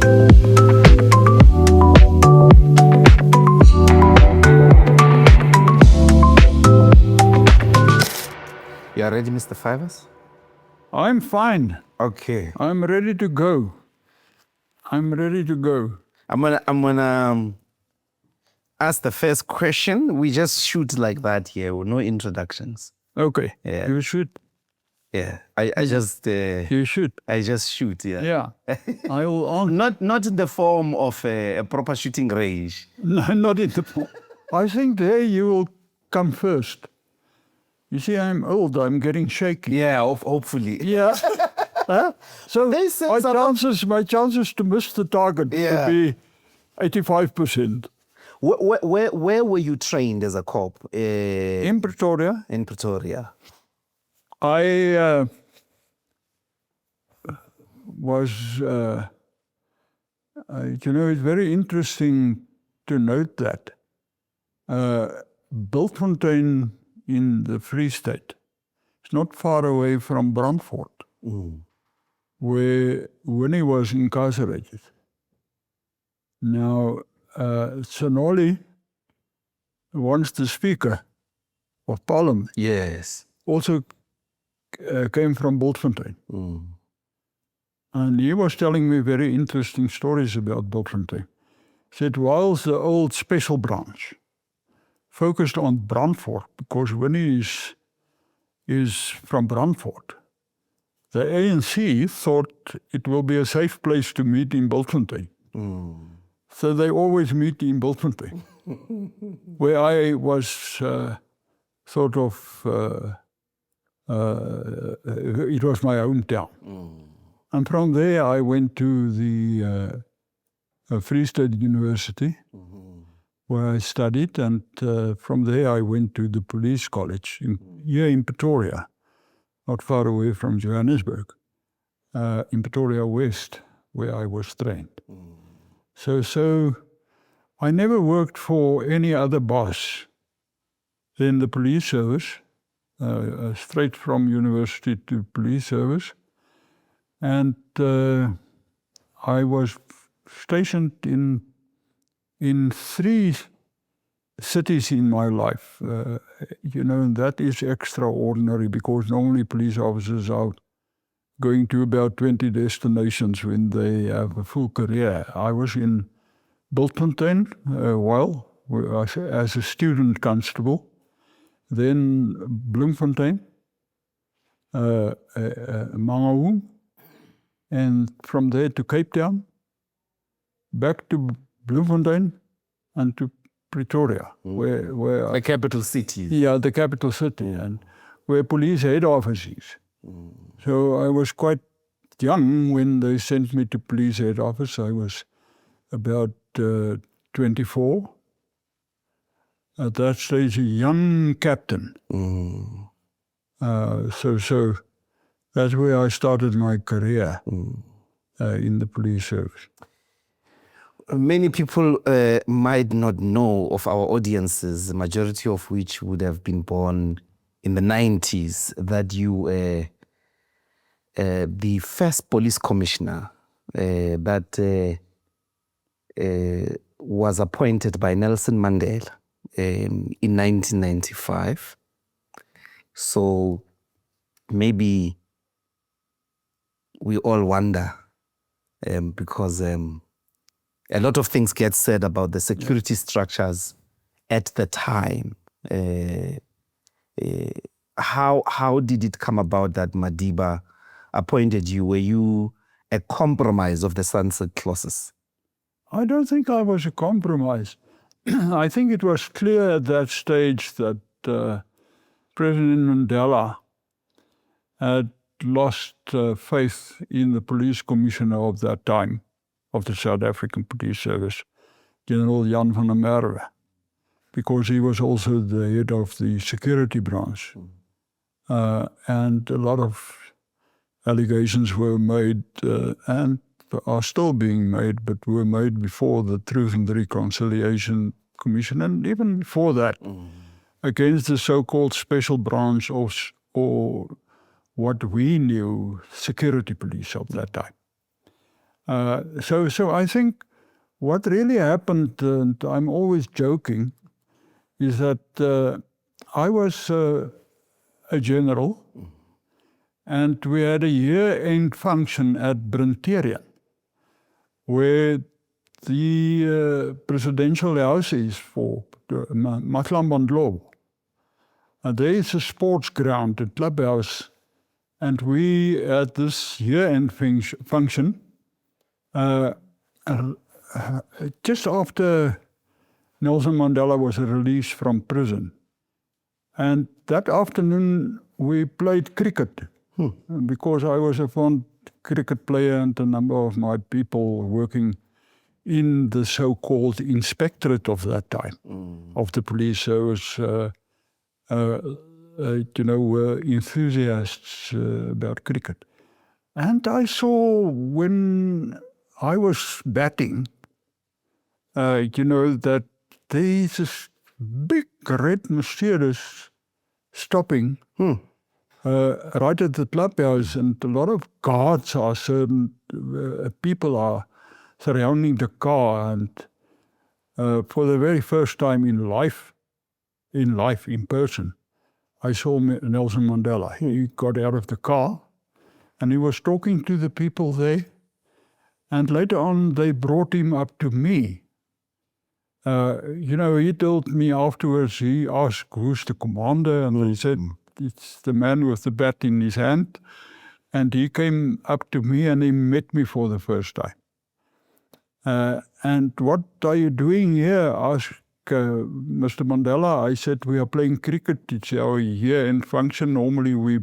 You are ready, Mr. Fivas? I'm fine. Okay. I'm ready to go. I'm ready to go. I'm gonna ask the first question. We just shoot like that here, with no introductions. Okay. Yeah. You should. Yeah. I just You should. I just shoot. Yeah. Yeah. I will answer. Not in the form of a proper shooting range. No, not in the. I think there you will come first. You see, I'm old. I'm getting shaky. Yeah. Hopefully. Yeah. Huh? So They said my chances to miss the target Yeah. would be 85%. Where were you trained as a cop? In Pretoria, In Pretoria. I was, it's very interesting to note that Bloemfontein in the Free State is not far away from Brandfort, where Winnie was incarcerated. Now, Sonoli, once the Speaker of Parliament, Yes. also came from Bloemfontein. And he was telling me very interesting stories about Bloemfontein. He said, whilst the old special branch focused on Brandfort, because Winnie is from Brandfort, the ANC thought it will be a safe place to meet in Bloemfontein. So they always meet in Bloemfontein, where I was it was my hometown. And from there I went to the Free State University, where I studied, and from there I went to the police college here in Pretoria, not far away from Johannesburg, in Pretoria West, where I was trained. So I never worked for any other boss than the police service, straight from university to police service. And I was stationed in 3 cities in my life. And that is extraordinary, because normally police officers are going to about 20 destinations when they have a full career. I was in Bloemfontein as a student constable, then Bloemfontein, Mahlamba, and from there to Cape Town, back to Bloemfontein, and to Pretoria, where The capital city. Yeah, the capital city, and where police head office is. So I was quite young when they sent me to police head office. I was about 24. At that stage, a young captain. So that's where I started my career in the police service. Many people might not know of our audiences, the majority of which would have been born in the 90s, that you were the first police commissioner that was appointed by Nelson Mandela in 1995. So maybe we all wonder, because a lot of things get said about the security structures at the time. How did it come about that Madiba appointed you? Were you a compromise of the sunset clauses? I don't think I was a compromise. I think it was clear at that stage that President Mandela had lost faith in the police commissioner of that time, of the South African Police Service, General Jan van der Merwe, because he was also the head of the security branch. And a lot of allegations were made and are still being made, but were made before the Truth and Reconciliation Commission, and even before that, against the so-called special branch or what we knew, security police of that time. So I think what really happened, and I'm always joking, is that I was a general, and we had a year-end function at Brandfort, where the presidential house is for Mahlamba and Ndlopfu. There is a sports ground, a clubhouse, and we at this year-end function, just after Nelson Mandela was released from prison. And that afternoon we played cricket, because I was a fond cricket player and a number of my people working in the so-called inspectorate of that time, of the police. So it was, enthusiasts about cricket. And I saw when I was batting, that there's this big red Mercedes stopping right at the clubhouse, and a lot of guards are certain people are surrounding the car. And for the very first time in person, I saw Nelson Mandela. He got out of the car and he was talking to the people there. And later on, they brought him up to me. He told me afterwards, he asked, who's the commander? And he said, it's the man with the bat in his hand. And he came up to me and he met me for the first time. And what are you doing here? Asked Mr. Mandela. I said, we are playing cricket. It's our year-end function. Normally we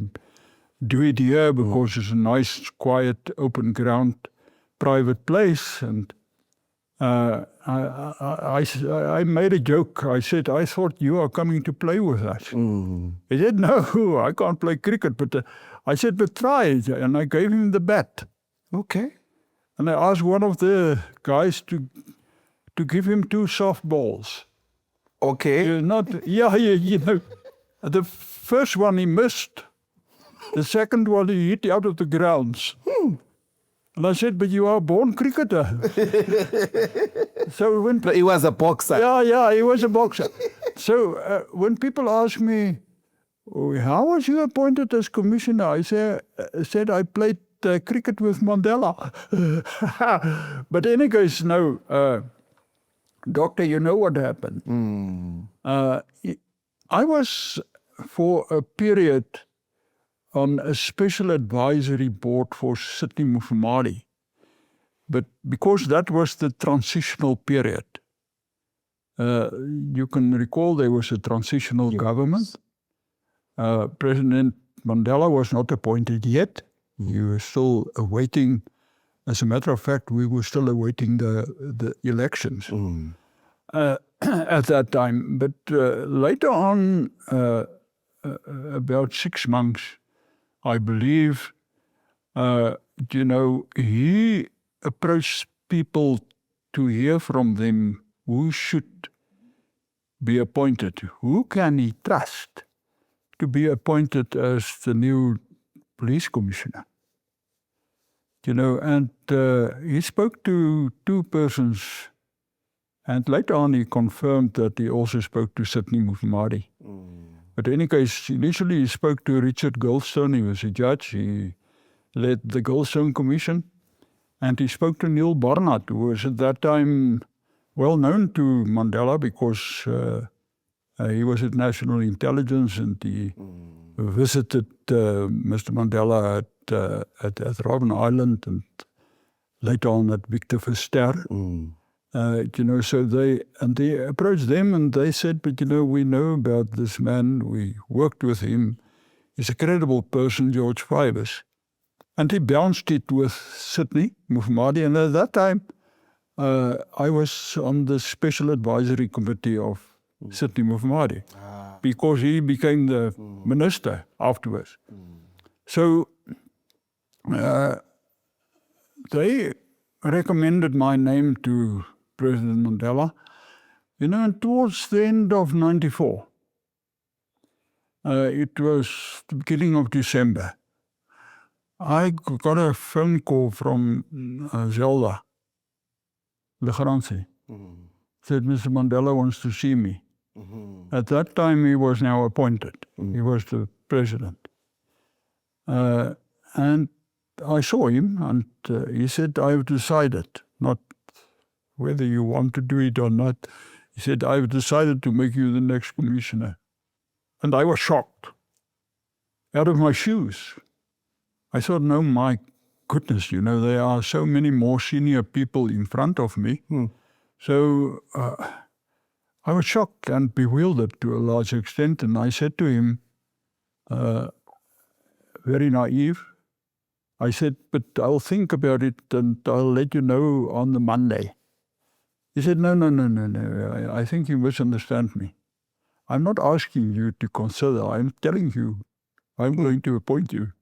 do it here because it's a nice, quiet, open ground, private place. And I made a joke. I said, I thought you are coming to play with us. He said, no, I can't play cricket. But I said, but try it. And I gave him the bat. Okay. And I asked one of the guys to give him 2 softballs. Okay. The first one he missed. The second one he hit out of the grounds. And I said, but you are a born cricketer. So when He was a boxer. Yeah, he was a boxer. So when people ask me, how was you appointed as commissioner? I said I played cricket with Mandela. But in any case, no. Doctor, you know what happened? I was for a period on a special advisory board for Sydney Mufamadi. But because that was the transitional period, you can recall there was a transitional government. President Mandela was not appointed yet. He was still awaiting, as a matter of fact, we were still awaiting the elections at that time. But later on, about 6 months, I believe, he approached people to hear from them who should be appointed. Who can he trust to be appointed as the new police commissioner? And he spoke to 2 persons, and later on he confirmed that he also spoke to Sydney Mufamadi. But in any case, initially he spoke to Richard Goldstone. He was a judge. He led the Goldstone Commission. And he spoke to Neil Barnard, who was at that time well known to Mandela because he was at National Intelligence, and he visited Mr. Mandela at Robben Island and later on at Victor Verster. So they approached them and they said, but we know about this man, we worked with him, he's a credible person, George Fivas. And he bounced it with Sydney Mufamadi, and at that time I was on the special advisory committee of Sydney Mufamadi because he became the minister afterwards. So they recommended my name to President Mandela, and towards the end of 94, it was the beginning of December, I got a phone call from Zelda, Legaransi. Said Mr. Mandela wants to see me. At that time, he was now appointed. He was the president. And I saw him, and he said, I've decided, not whether you want to do it or not. He said, I've decided to make you the next commissioner. And I was shocked, out of my shoes. I thought, no, my goodness, there are so many more senior people in front of me. So I was shocked and bewildered to a large extent. And I said to him, very naive, I said, but I'll think about it and I'll let you know on the Monday. He said, no, I think you misunderstand me. I'm not asking you to consider, I'm telling you, I'm going to appoint you.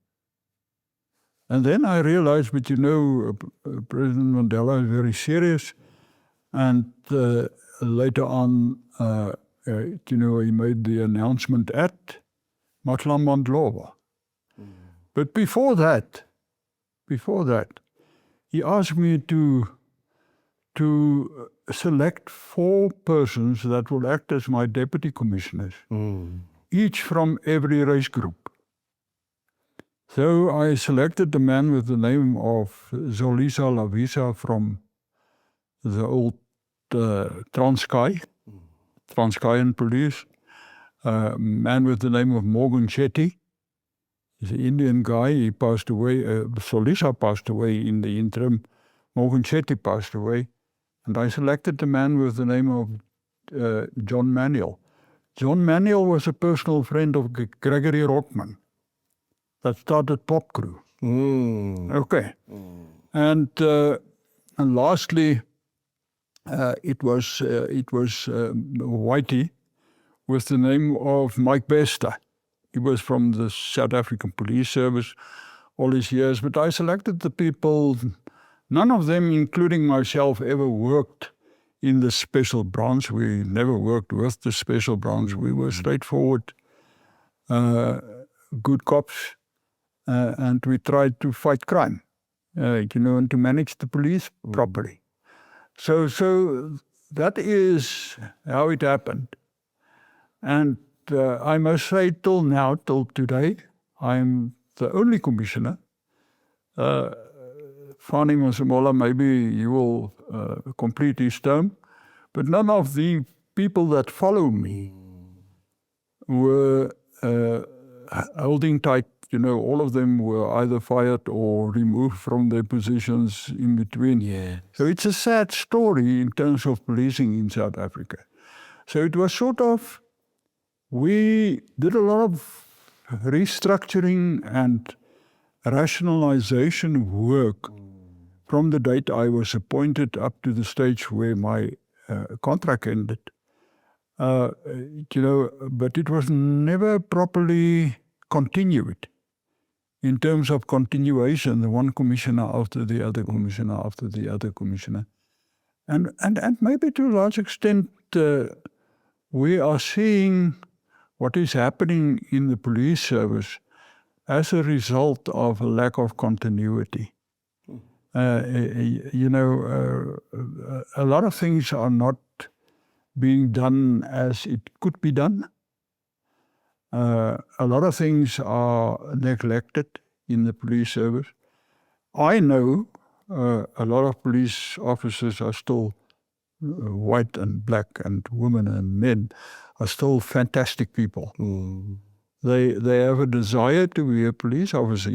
And then I realized, but President Mandela is very serious. And later on, he made the announcement at Mahlamba Ndlopfu. But before that, he asked me to select 4 persons that will act as my deputy commissioners, each from every race group. So I selected the man with the name of Zolisa Lavisa from the old Transkeian police, a man with the name of Morgan Shetty. He's an Indian guy. He passed away. Solisa passed away in the interim. Morgan Shetty passed away. And I selected the man with the name of John Manuel. John Manuel was a personal friend of Gregory Rockman that started Popcru. Okay. And lastly, it was Whitey with the name of Mike Bester. He was from the South African Police Service all his years. But I selected the people. None of them, including myself, ever worked in the special branch. We never worked with the special branch. We were straightforward, good cops, and we tried to fight crime, and to manage the police properly. So that is how it happened. And I must say, till today, I'm the only commissioner. Fani Masemola, maybe he will complete his term, but none of the people that follow me were holding tight. All of them were either fired or removed from their positions in between. Yeah. So it's a sad story in terms of policing in South Africa. So it was sort of, we did a lot of restructuring and rationalization work from the date I was appointed up to the stage where my contract ended. But it was never properly continued in terms of continuation, the one commissioner after the other commissioner after the other commissioner. And maybe to a large extent, we are seeing what is happening in the police service as a result of a lack of continuity. A lot of things are not being done as it could be done. A lot of things are neglected in the police service. I know a lot of police officers are still white and black, and women and men are still fantastic people. They have a desire to be a police officer.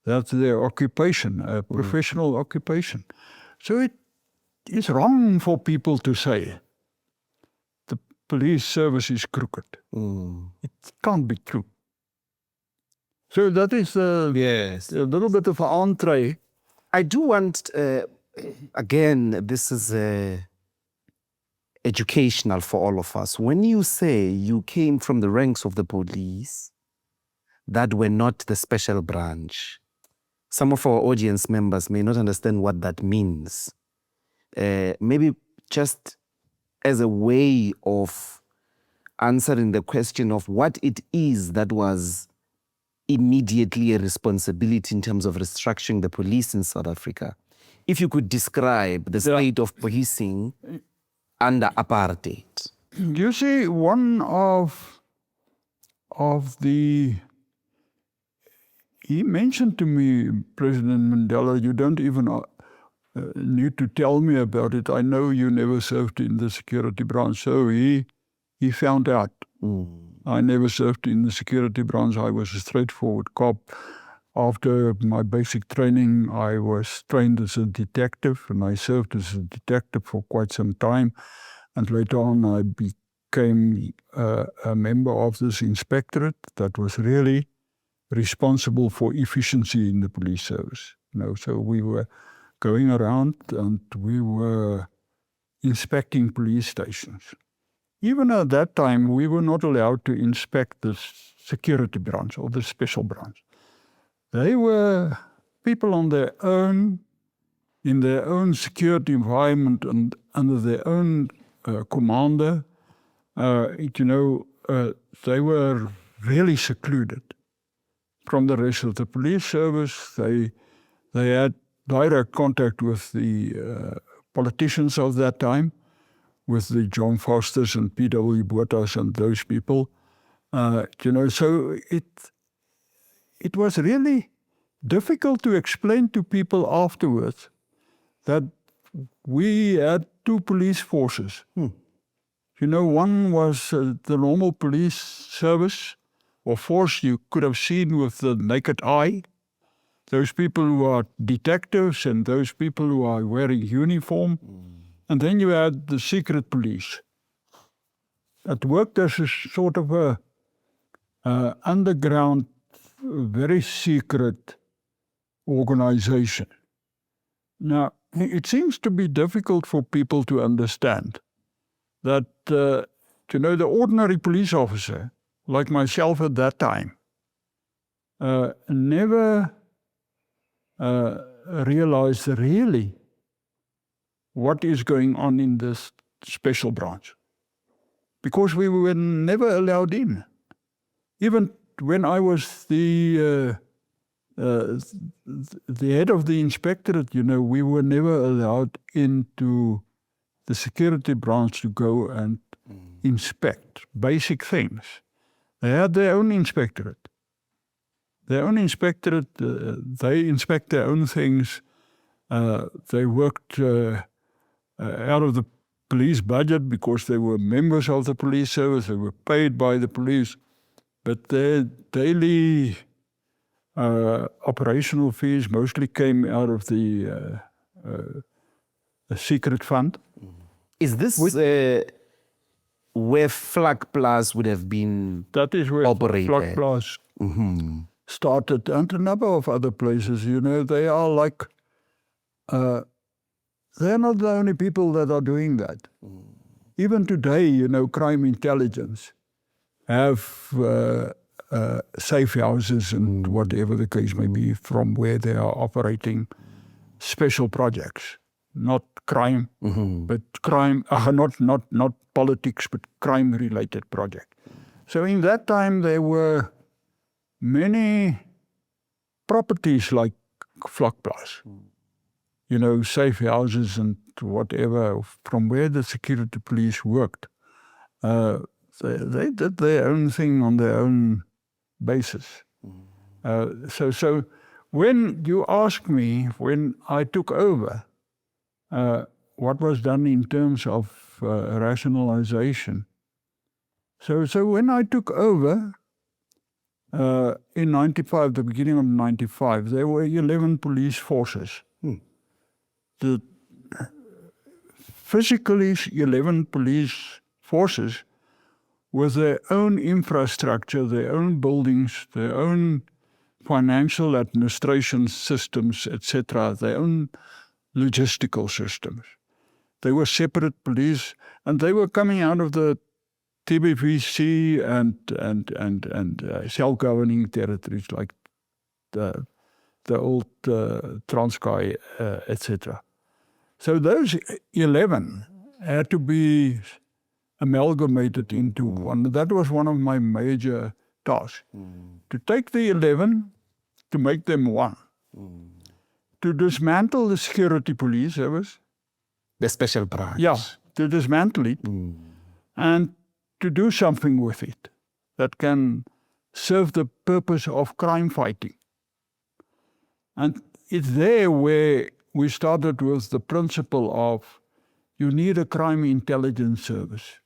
That's their occupation, a professional occupation. So it is wrong for people to say the police service is crooked. It can't be true. So that is a little bit of an entree. I do want, again, this is educational for all of us. When you say you came from the ranks of the police that were not the special branch, some of our audience members may not understand what that means. Maybe just as a way of answering the question of what it is that was immediately a responsibility in terms of restructuring the police in South Africa. If you could describe the state of policing under apartheid. You see, one of the... He mentioned to me, President Mandela, you don't even need to tell me about it. I know you never served in the security branch. So he found out. I never served in the security branch. I was a straightforward cop. After my basic training, I was trained as a detective, and I served as a detective for quite some time. And later on, I became a member of this inspectorate that was really responsible for efficiency in the police service. So we were going around and we were inspecting police stations. Even at that time, we were not allowed to inspect the security branch or the special branch. They were people on their own, in their own security environment and under their own commander. They were really secluded from the rest of the police service. They had direct contact with the politicians of that time, with the John Fosters and P.W. Botha's and those people. So it was really difficult to explain to people afterwards that we had two police forces. One was the normal police service or force you could have seen with the naked eye. Those people who are detectives and those people who are wearing uniform. And then you had the secret police that worked as a sort of a underground, very secret organization. Now, it seems to be difficult for people to understand that, the ordinary police officer, like myself at that time, never realized really what is going on in this special branch. Because we were never allowed in. Even when I was the head of the inspectorate, we were never allowed into the security branch to go and inspect basic things. They had their own inspectorate. They inspect their own things. They worked out of the police budget because they were members of the police service. They were paid by the police. But their daily operational fees mostly came out of the secret fund. Is this where Flag Plus would have been That is where operated? Flag Plus started, and a number of other places. They are like... they're not the only people that are doing that. Even today, crime intelligence have safe houses and whatever the case may be from where they are operating special projects. Not crime, but crime, not politics, but crime-related projects. So in that time, there were many properties like Vlakplaas. Safe houses and whatever, from where the security police worked. They did their own thing on their own basis. So when you ask me, when I took over, what was done in terms of rationalization. So when I took over in 95, the beginning of 95, there were 11 police forces. The physically 11 police forces with their own infrastructure, their own buildings, their own financial administration systems, etc., their own logistical systems. They were separate police, and they were coming out of the TBVC and self-governing territories like the old Transkeian, etc. So those 11 had to be amalgamated into one. That was one of my major task. To take the 11, to make them one. To dismantle the security police service. The special branch. Yeah, to dismantle it. And to do something with it that can serve the purpose of crime fighting. And it's there where we started with the principle of you need a crime intelligence service.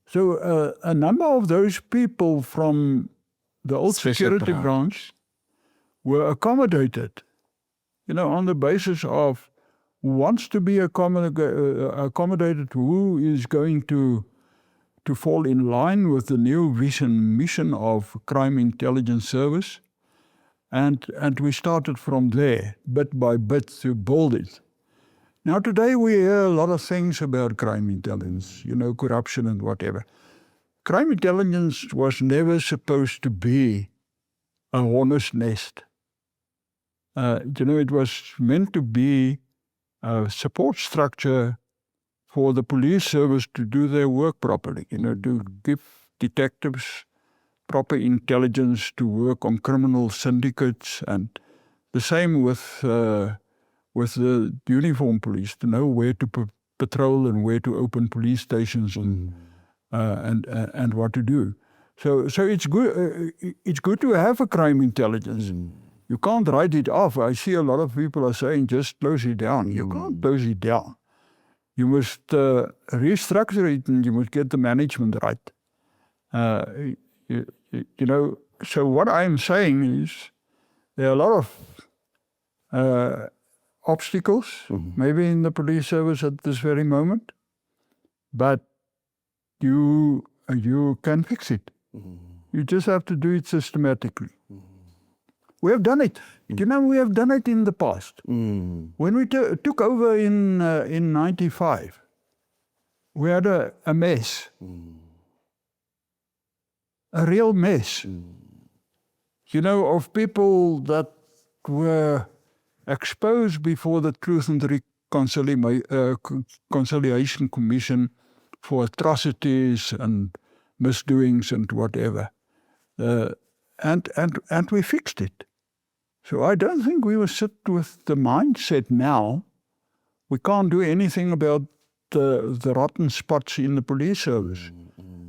So a number of those people from the old security branch were accommodated, on the basis of who wants to be accommodated, who is going to fall in line with the new vision mission of crime intelligence service. And we started from there, bit by bit, to build it. Now today we hear a lot of things about crime intelligence, corruption and whatever. Crime intelligence was never supposed to be a hornet's nest. It was meant to be a support structure for the police service to do their work properly, to give detectives proper intelligence to work on criminal syndicates, and the same with the uniform police, to know where to patrol and where to open police stations and what to do. So it's good. It's good to have a crime intelligence. You can't write it off. I see a lot of people are saying just close it down. You can't close it down. You must restructure it, and you must get the management right. So what I'm saying is there are a lot of obstacles, maybe in the police service at this very moment, but you can fix it. You just have to do it systematically. We have done it. We have done it in the past. When we took over in 95, we had a mess. A real mess. Of people that were exposed before the Truth and Reconciliation Commission for atrocities and misdoings and whatever. And we fixed it. So I don't think we will sit with the mindset now, we can't do anything about the rotten spots in the police service.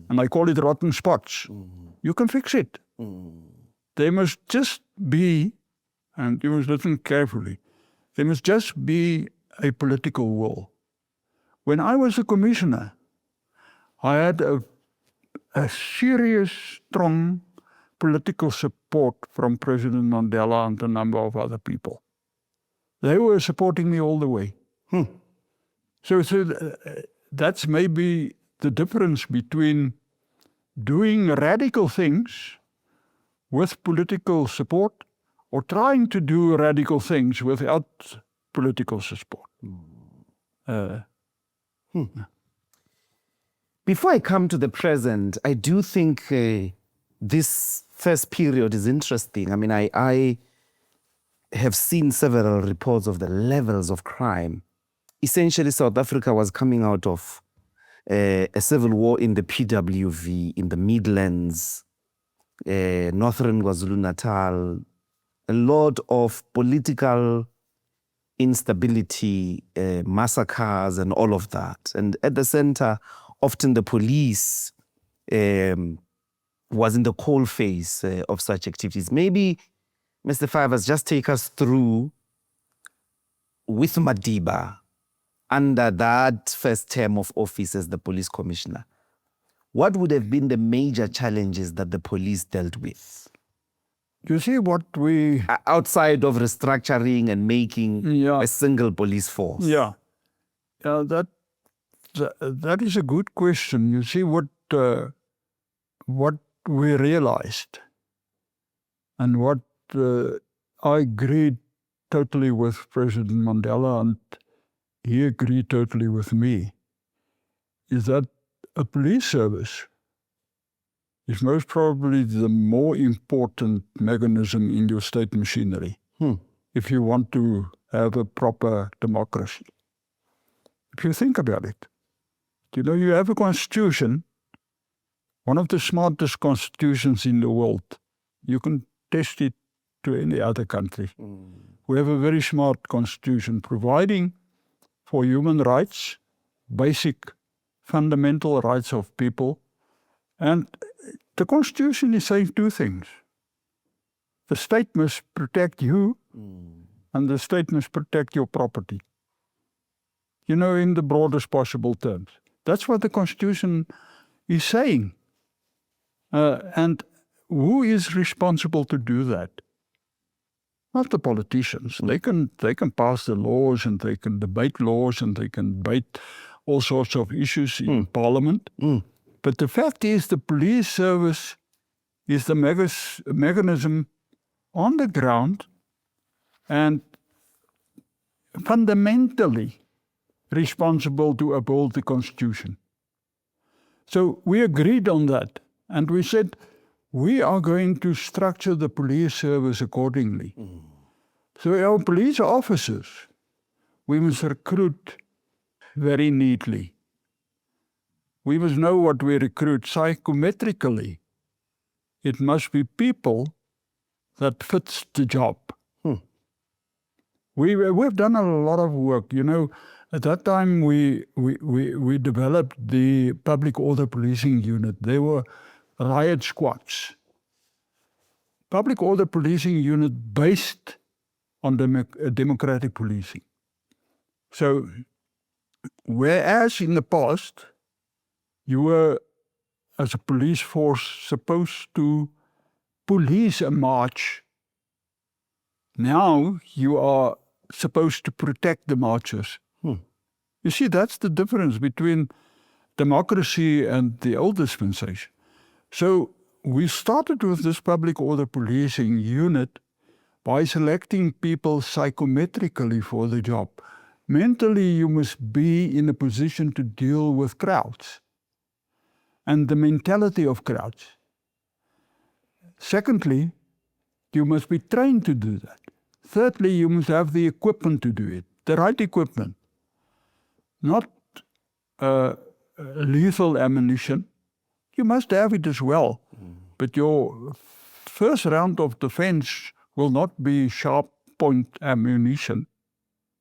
And I call it rotten spots. You can fix it. There must just be, and you must listen carefully, there must just be a political will. When I was a commissioner, I had a serious, strong political support from President Mandela and a number of other people. They were supporting me all the way. So that's maybe the difference between doing radical things with political support or trying to do radical things without political support. Before I come to the present, I do think this first period is interesting. I mean, I have seen several reports of the levels of crime. Essentially, South Africa was coming out of a civil war in the PWV, in the Midlands, Northern KwaZulu-Natal, a lot of political instability, massacres and all of that. And at the center, often the police was in the coal face of such activities. Maybe, Mr. Fivaz, just take us through, with Madiba, under that first term of office as the police commissioner, what would have been the major challenges that the police dealt with? You see what we... outside of restructuring and making a single police force. That is a good question. You see what we realized, and what I agreed totally with President Mandela, and he agreed totally with me, is that a police service is most probably the more important mechanism in your state machinery if you want to have a proper democracy. If you think about it, you have a constitution. one of the smartest constitutions in the world. You can test it to any other country. We have a very smart constitution providing for human rights, basic fundamental rights of people. And the constitution is saying two things. The state must protect you and the state must protect your property. You know, in the broadest possible terms. That's what the constitution is saying. And who is responsible to do that? Not the politicians. They can pass the laws and they can debate laws and they can debate all sorts of issues in Parliament. But the fact is the police service is the mechanism on the ground and fundamentally responsible to uphold the Constitution. So we agreed on that and we said we are going to structure the police service accordingly. So our police officers, we must recruit very neatly. We must know what we recruit psychometrically. It must be people that fits the job. We've done a lot of work. You know, at that time we developed the Public Order Policing Unit. They were riot squads. Public Order Policing Unit based on democratic policing. So, whereas in the past, you were, as a police force, supposed to police a march, now you are supposed to protect the marchers. You see, that's the difference between democracy and the old dispensation. So we started with this Public Order Policing Unit by selecting people psychometrically for the job. Mentally, you must be in a position to deal with crowds and the mentality of crowds. Secondly, you must be trained to do that. Thirdly, you must have the equipment to do it, the right equipment. Not lethal ammunition. You must have it as well. But your first round of defense will not be sharp point ammunition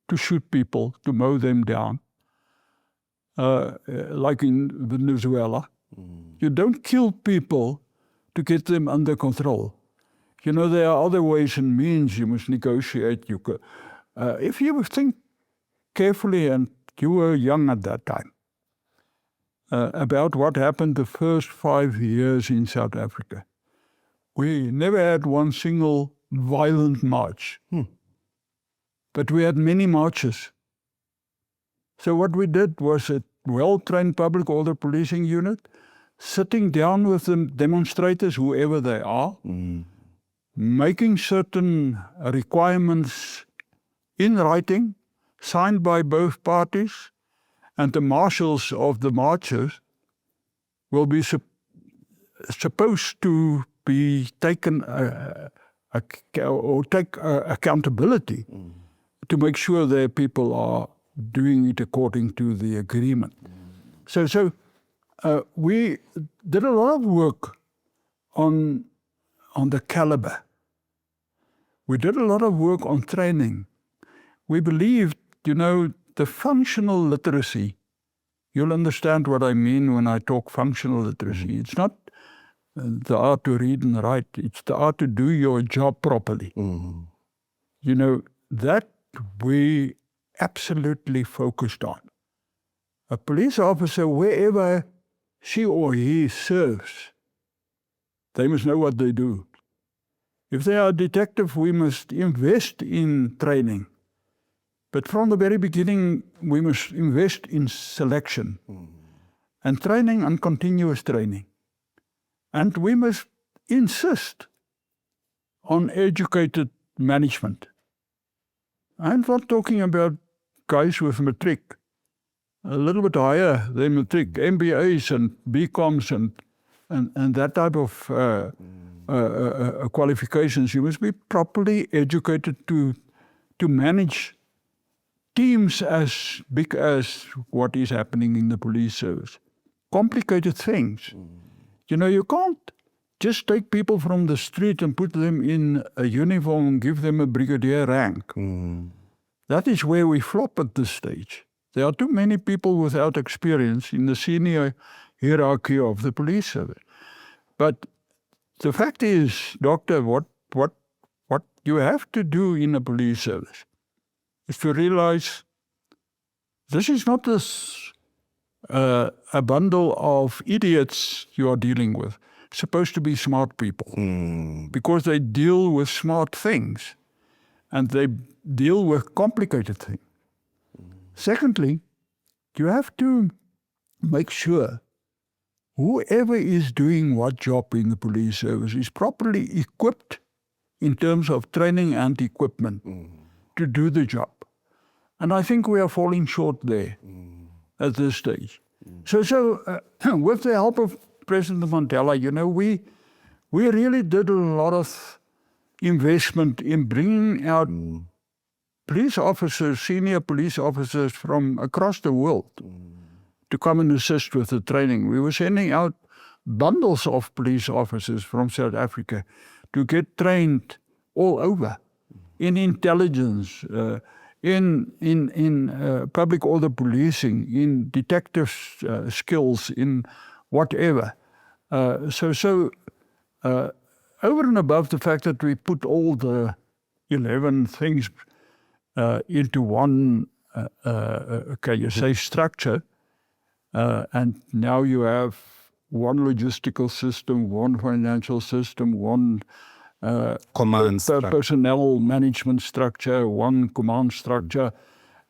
to shoot people, to mow them down, like in Venezuela. You don't kill people to get them under control. You know, there are other ways and means you must negotiate. If you think carefully, and you were young at that time, about what happened the first 5 years in South Africa. We never had one single violent march, but we had many marches. So what we did was a well-trained Public Order Policing Unit, sitting down with the demonstrators, whoever they are, making certain requirements in writing, signed by both parties, and the marshals of the marchers will be supposed to be taken or take accountability to make sure their people are doing it according to the agreement. So we did a lot of work on the caliber. We did a lot of work on training. We believed, you know, the functional literacy, you'll understand what I mean when I talk functional literacy. It's not the art to read and write, it's the art to do your job properly. You know, that we absolutely focused on. A police officer, wherever she or he serves, they must know what they do. If they are a detective, we must invest in training. But from the very beginning, we must invest in selection and training and continuous training. And we must insist on educated management. I'm not talking about guys with matric, a little bit higher than matric, MBAs and BComs and that type of qualifications. You must be properly educated to manage teams as big as what is happening in the police service. Complicated things. You can't just take people from the street and put them in a uniform and give them a brigadier rank. That is where we flop at this stage. There are too many people without experience in the senior hierarchy of the police service. But the fact is, Doctor, what you have to do in a police service is to realize this is not a bundle of idiots you are dealing with. It's supposed to be smart people because they deal with smart things and they deal with complicated things. Secondly, you have to make sure whoever is doing what job in the police service is properly equipped in terms of training and equipment to do the job. And I think we are falling short there at this stage. So with the help of President Mandela, we really did a lot of investment in bringing out police officers, senior police officers from across the world to come and assist with the training. We were sending out bundles of police officers from South Africa to get trained all over in intelligence, in public order policing, in detective skills, in whatever. So over and above the fact that we put all the 11 things into one, structure, and now you have one logistical system, one financial system, one personnel management structure, one command structure.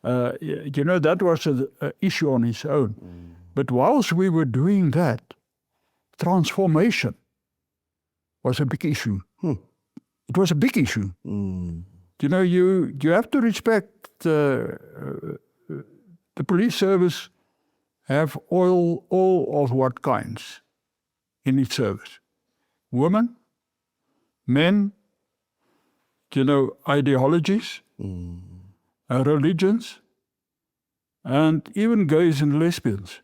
That was an issue on its own. But whilst we were doing that, transformation was a big issue. It was a big issue. You have to respect the police service have all of what kinds in its service. Women, men, ideologies, religions, and even gays and lesbians.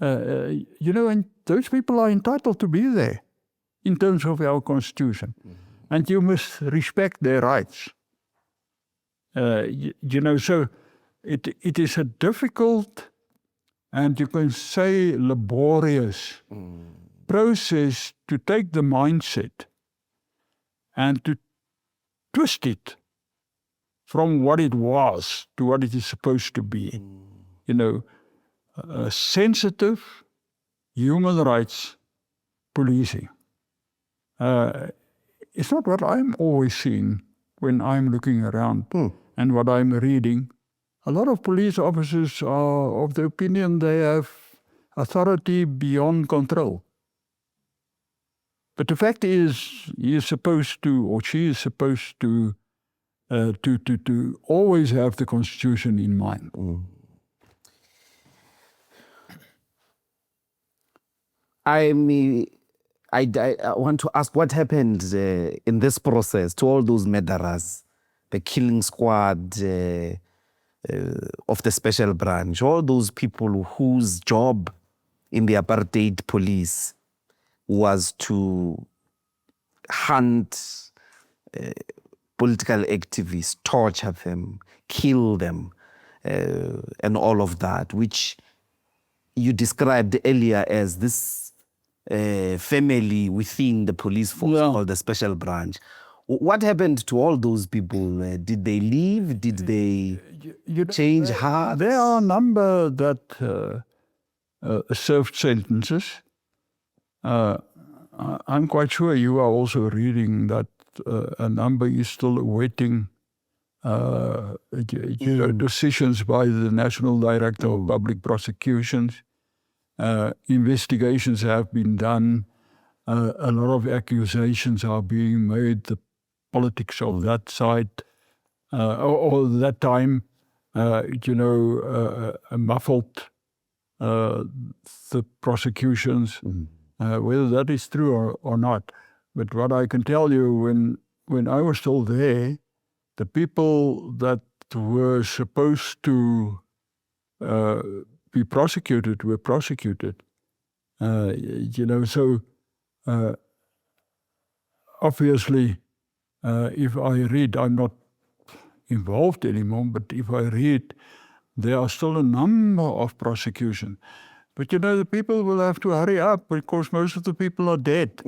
And those people are entitled to be there in terms of our constitution. And you must respect their rights. So it is a difficult and you can say laborious process to take the mindset and to twist it from what it was to what it is supposed to be. Sensitive human rights policing. It's not what I'm always seeing when I'm looking around and what I'm reading. A lot of police officers are of the opinion they have authority beyond control. But the fact is, he is supposed to, or she is supposed to always have the Constitution in mind. I want to ask what happened in this process to all those murderers, the killing squad of the special branch, all those people whose job in the apartheid police was to hunt political activists, torture them, kill them, and all of that, which you described earlier as this family within the police force called the special branch. What happened to all those people? Did they leave? Did they change hearts? There are a number that served sentences. I'm quite sure you are also reading that a number is still awaiting decisions by the National Director of Public Prosecutions. Investigations have been done. A lot of accusations are being made. The politics of that side or that time, muffled the prosecutions, whether that is true or not. But what I can tell you, when I was still there, the people that were supposed to be prosecuted were prosecuted. So obviously, if I read, I'm not involved anymore, but if I read, there are still a number of prosecutions. But the people will have to hurry up because most of the people are dead.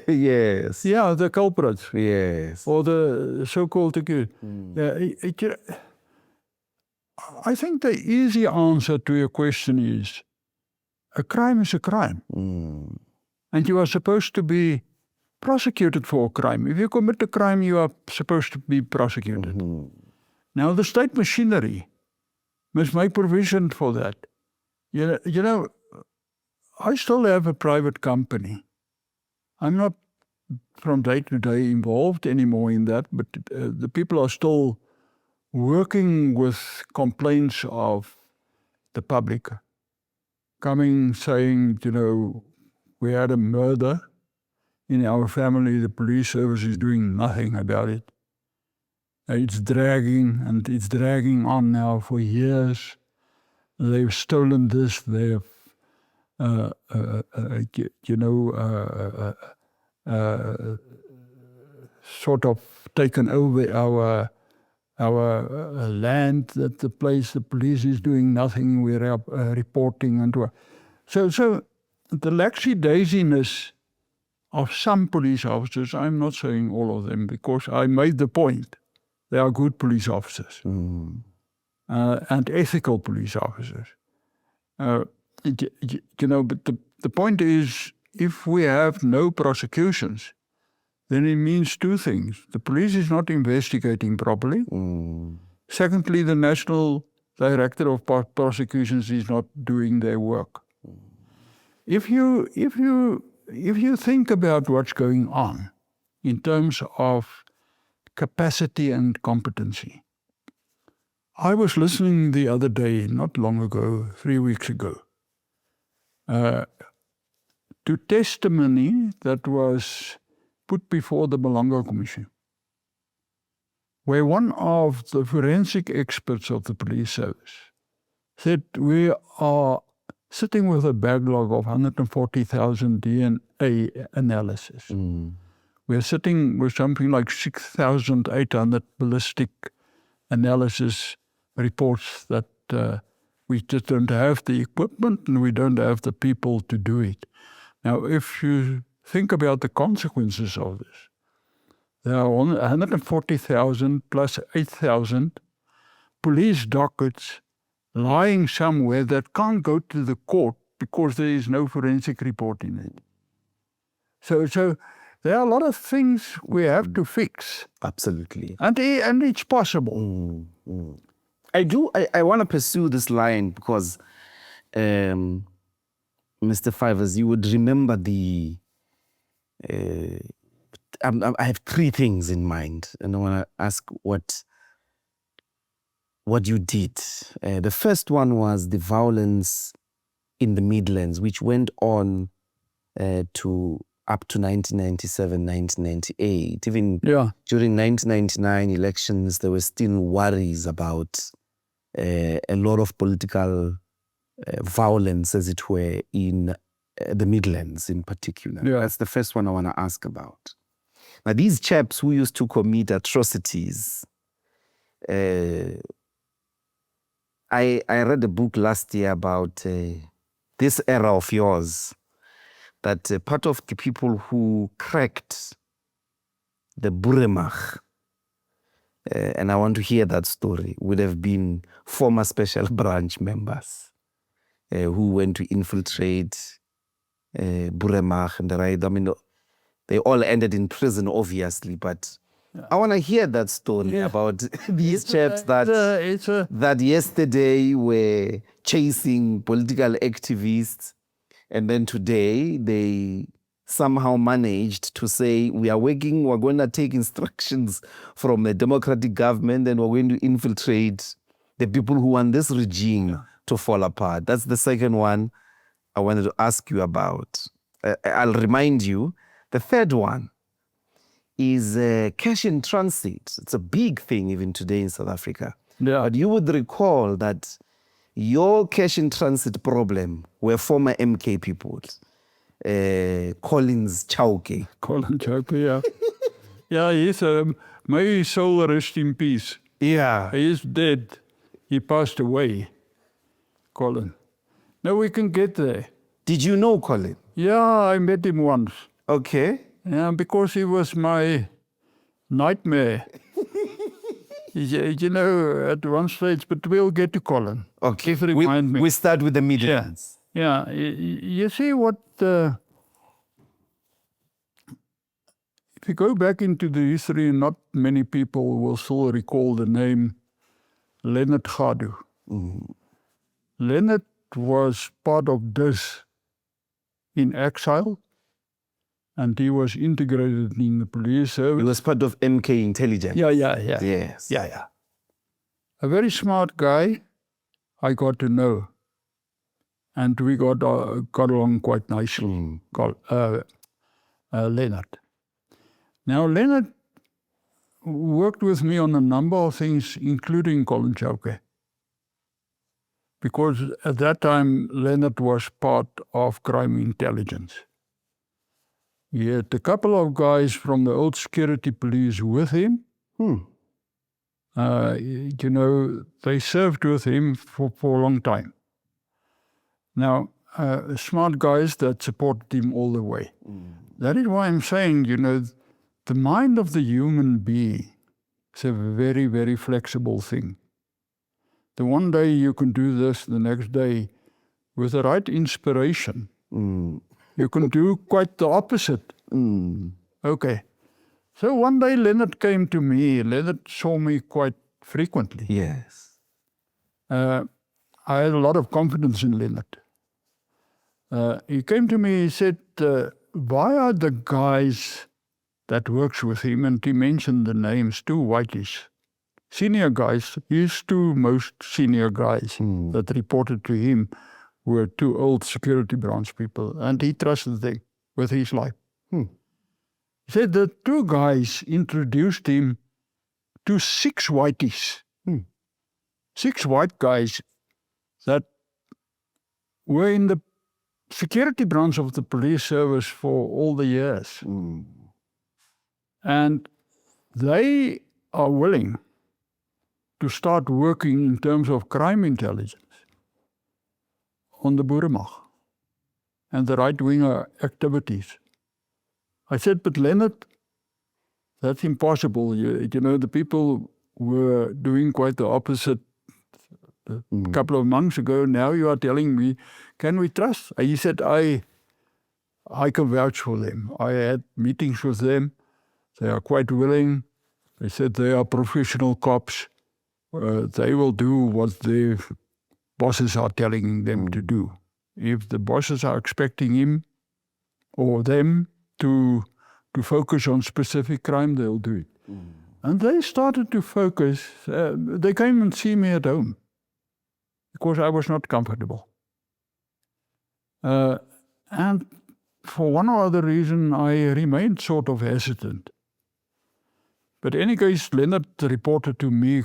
Yes. Yeah, the culprits. Yes. Or the so-called accused. I think the easy answer to your question is, a crime is a crime. And you are supposed to be prosecuted for a crime. If you commit a crime, you are supposed to be prosecuted. Now, the state machinery must make provision for that. I still have a private company. I'm not from day to day involved anymore in that, but the people are still working with complaints of the public, coming saying, we had a murder in our family, the police service is doing nothing about it. It's dragging, and it's dragging on now for years. They've stolen this, they've sort of taken over our land, that the police is doing nothing, we're reporting. So the lackadaisiness of some police officers, I'm not saying all of them, because I made the point, they are good police officers and ethical police officers. But the point is, if we have no prosecutions, then it means two things. The police is not investigating properly. Secondly, the National Director of Prosecutions is not doing their work. If you think about what's going on in terms of capacity and competency, I was listening the other day, not long ago, 3 weeks ago, to testimony that was put before the Mahlamba Commission, where one of the forensic experts of the police service said, we are sitting with a backlog of 140,000 DNA analysis. We're sitting with something like 6,800 ballistic analysis reports that we just don't have the equipment and we don't have the people to do it. Now, if you think about the consequences of this, there are 140,000 plus 8,000 police dockets lying somewhere that can't go to the court because there is no forensic report in it. So there are a lot of things we have to fix. Absolutely. And it's possible. I want to pursue this line because, Mr. Fivaz, you would remember I have three things in mind, and I want to ask what you did. The first one was the violence in the Midlands, which went on up to 1997, 1998. Even during 1999 elections, there were still worries about a lot of political violence, as it were, in the Midlands in particular. That's the first one I want to ask about. Now, these chaps who used to commit atrocities, I read a book last year about this era of yours, that part of the people who cracked the Boeremag, and I want to hear that story, would have been former special branch members who went to infiltrate Boeremag and the right. I mean, they all ended in prison, obviously, but I want to hear that story about these chaps that yesterday were chasing political activists, and then today they somehow managed to say, we're going to take instructions from a democratic government, and we're going to infiltrate the people who want this regime to fall apart. That's the second one I wanted to ask you about. I'll remind you, the third one is cash in transit. It's a big thing even today in South Africa. But you would recall that Your cash in transit problem were former MK people. Collins Chauke. Colin Chauke, yeah. Yeah, he's may his soul rest in peace. Yeah. He is dead. He passed away, Colin. Now we can get there. Did you know Colin? Yeah, I met him once. Okay. Yeah, because he was my nightmare. You know, at one stage, but we'll get to Colin. Okay. Just remind me. We start with the Midlands. Yeah, you see what... if you go back into the history, not many people will still recall the name Leonard Gadu. Leonard was part of this in exile, and he was integrated in the police service. He was part of MK intelligence. Yeah. Yes. Yeah. A very smart guy I got to know. And we got along quite nicely, Leonard. Now, Leonard worked with me on a number of things, including Colin Chauke. Because at that time, Leonard was part of crime intelligence. He had a couple of guys from the old security police with him. You know, they served with him for a long time. Now, smart guys that supported him all the way. That is why I'm saying, you know, the mind of the human being is a very, very flexible thing. The one day you can do this, the next day, with the right inspiration, you can do quite the opposite. Okay. So one day Leonard came to me. Leonard saw me quite frequently. Yes. I had a lot of confidence in Leonard. He came to me, he said, why are the guys that works with him, and he mentioned the names, two whiteys, senior guys, his two most senior guys that reported to him were two old security branch people, and he trusted them with his life. He said the two guys introduced him to 6 whiteys, 6 white guys that were in the security branch of the police service for all the years. And they are willing to start working in terms of crime intelligence on the Boeremag and the right-winger activities. I said, but Leonard, that's impossible. You know, the people were doing quite the opposite a couple of months ago. Now you are telling me, can we trust? He said, I can vouch for them. I had meetings with them. They are quite willing. They said they are professional cops. They will do what their bosses are telling them to do. If the bosses are expecting him or them to focus on specific crime, they'll do it. And they started to focus. They came and see me at home because I was not comfortable. And for one or other reason, I remained sort of hesitant. But in any case, Leonard reported to me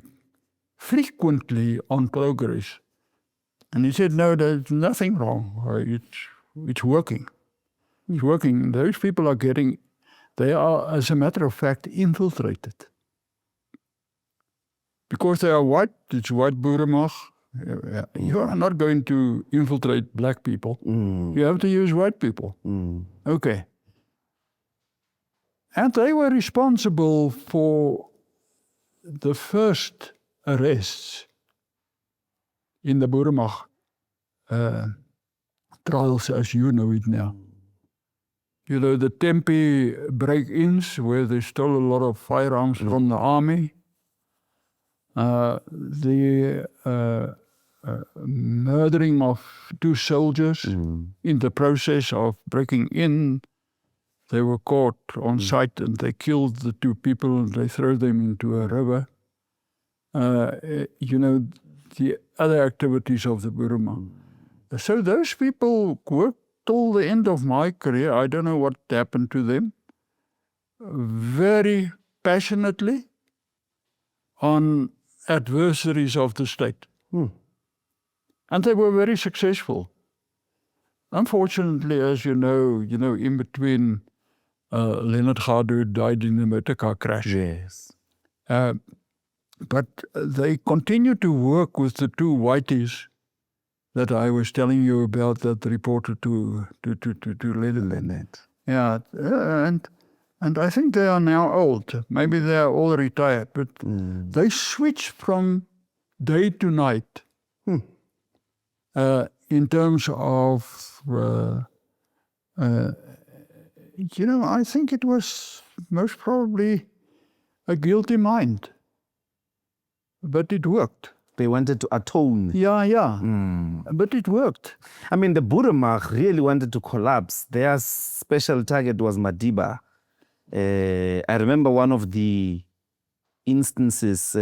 frequently on progress. And he said, no, there's nothing wrong. It's working. It's working. Those people are they are, as a matter of fact, infiltrated. Because they are white, it's white Boeremag. You are not going to infiltrate black people. You have to use white people. Okay. And they were responsible for the first arrests in the Boeremag trials, as you know it now. You know, the Tempe break-ins, where they stole a lot of firearms from the army. The murdering of 2 soldiers in the process of breaking in. They were caught on site and they killed the 2 people and they threw them into a river. You know, the other activities of the Boeremag. So those people worked till the end of my career. I don't know what happened to them. Very passionately on adversaries of the state. And they were very successful. Unfortunately, as you know, in between, Leonard died in a motor car crash. Yes. But they continued to work with the two whiteys that I was telling you about that reported to Leonard. Yeah, and I think they are now old. Maybe they are all retired, but they switched from day to night in terms of, I think it was most probably a guilty mind. But it worked. They wanted to atone. Yeah. But it worked. I mean, the Boeremag really wanted to collapse. Their special target was Madiba. I remember one of the instances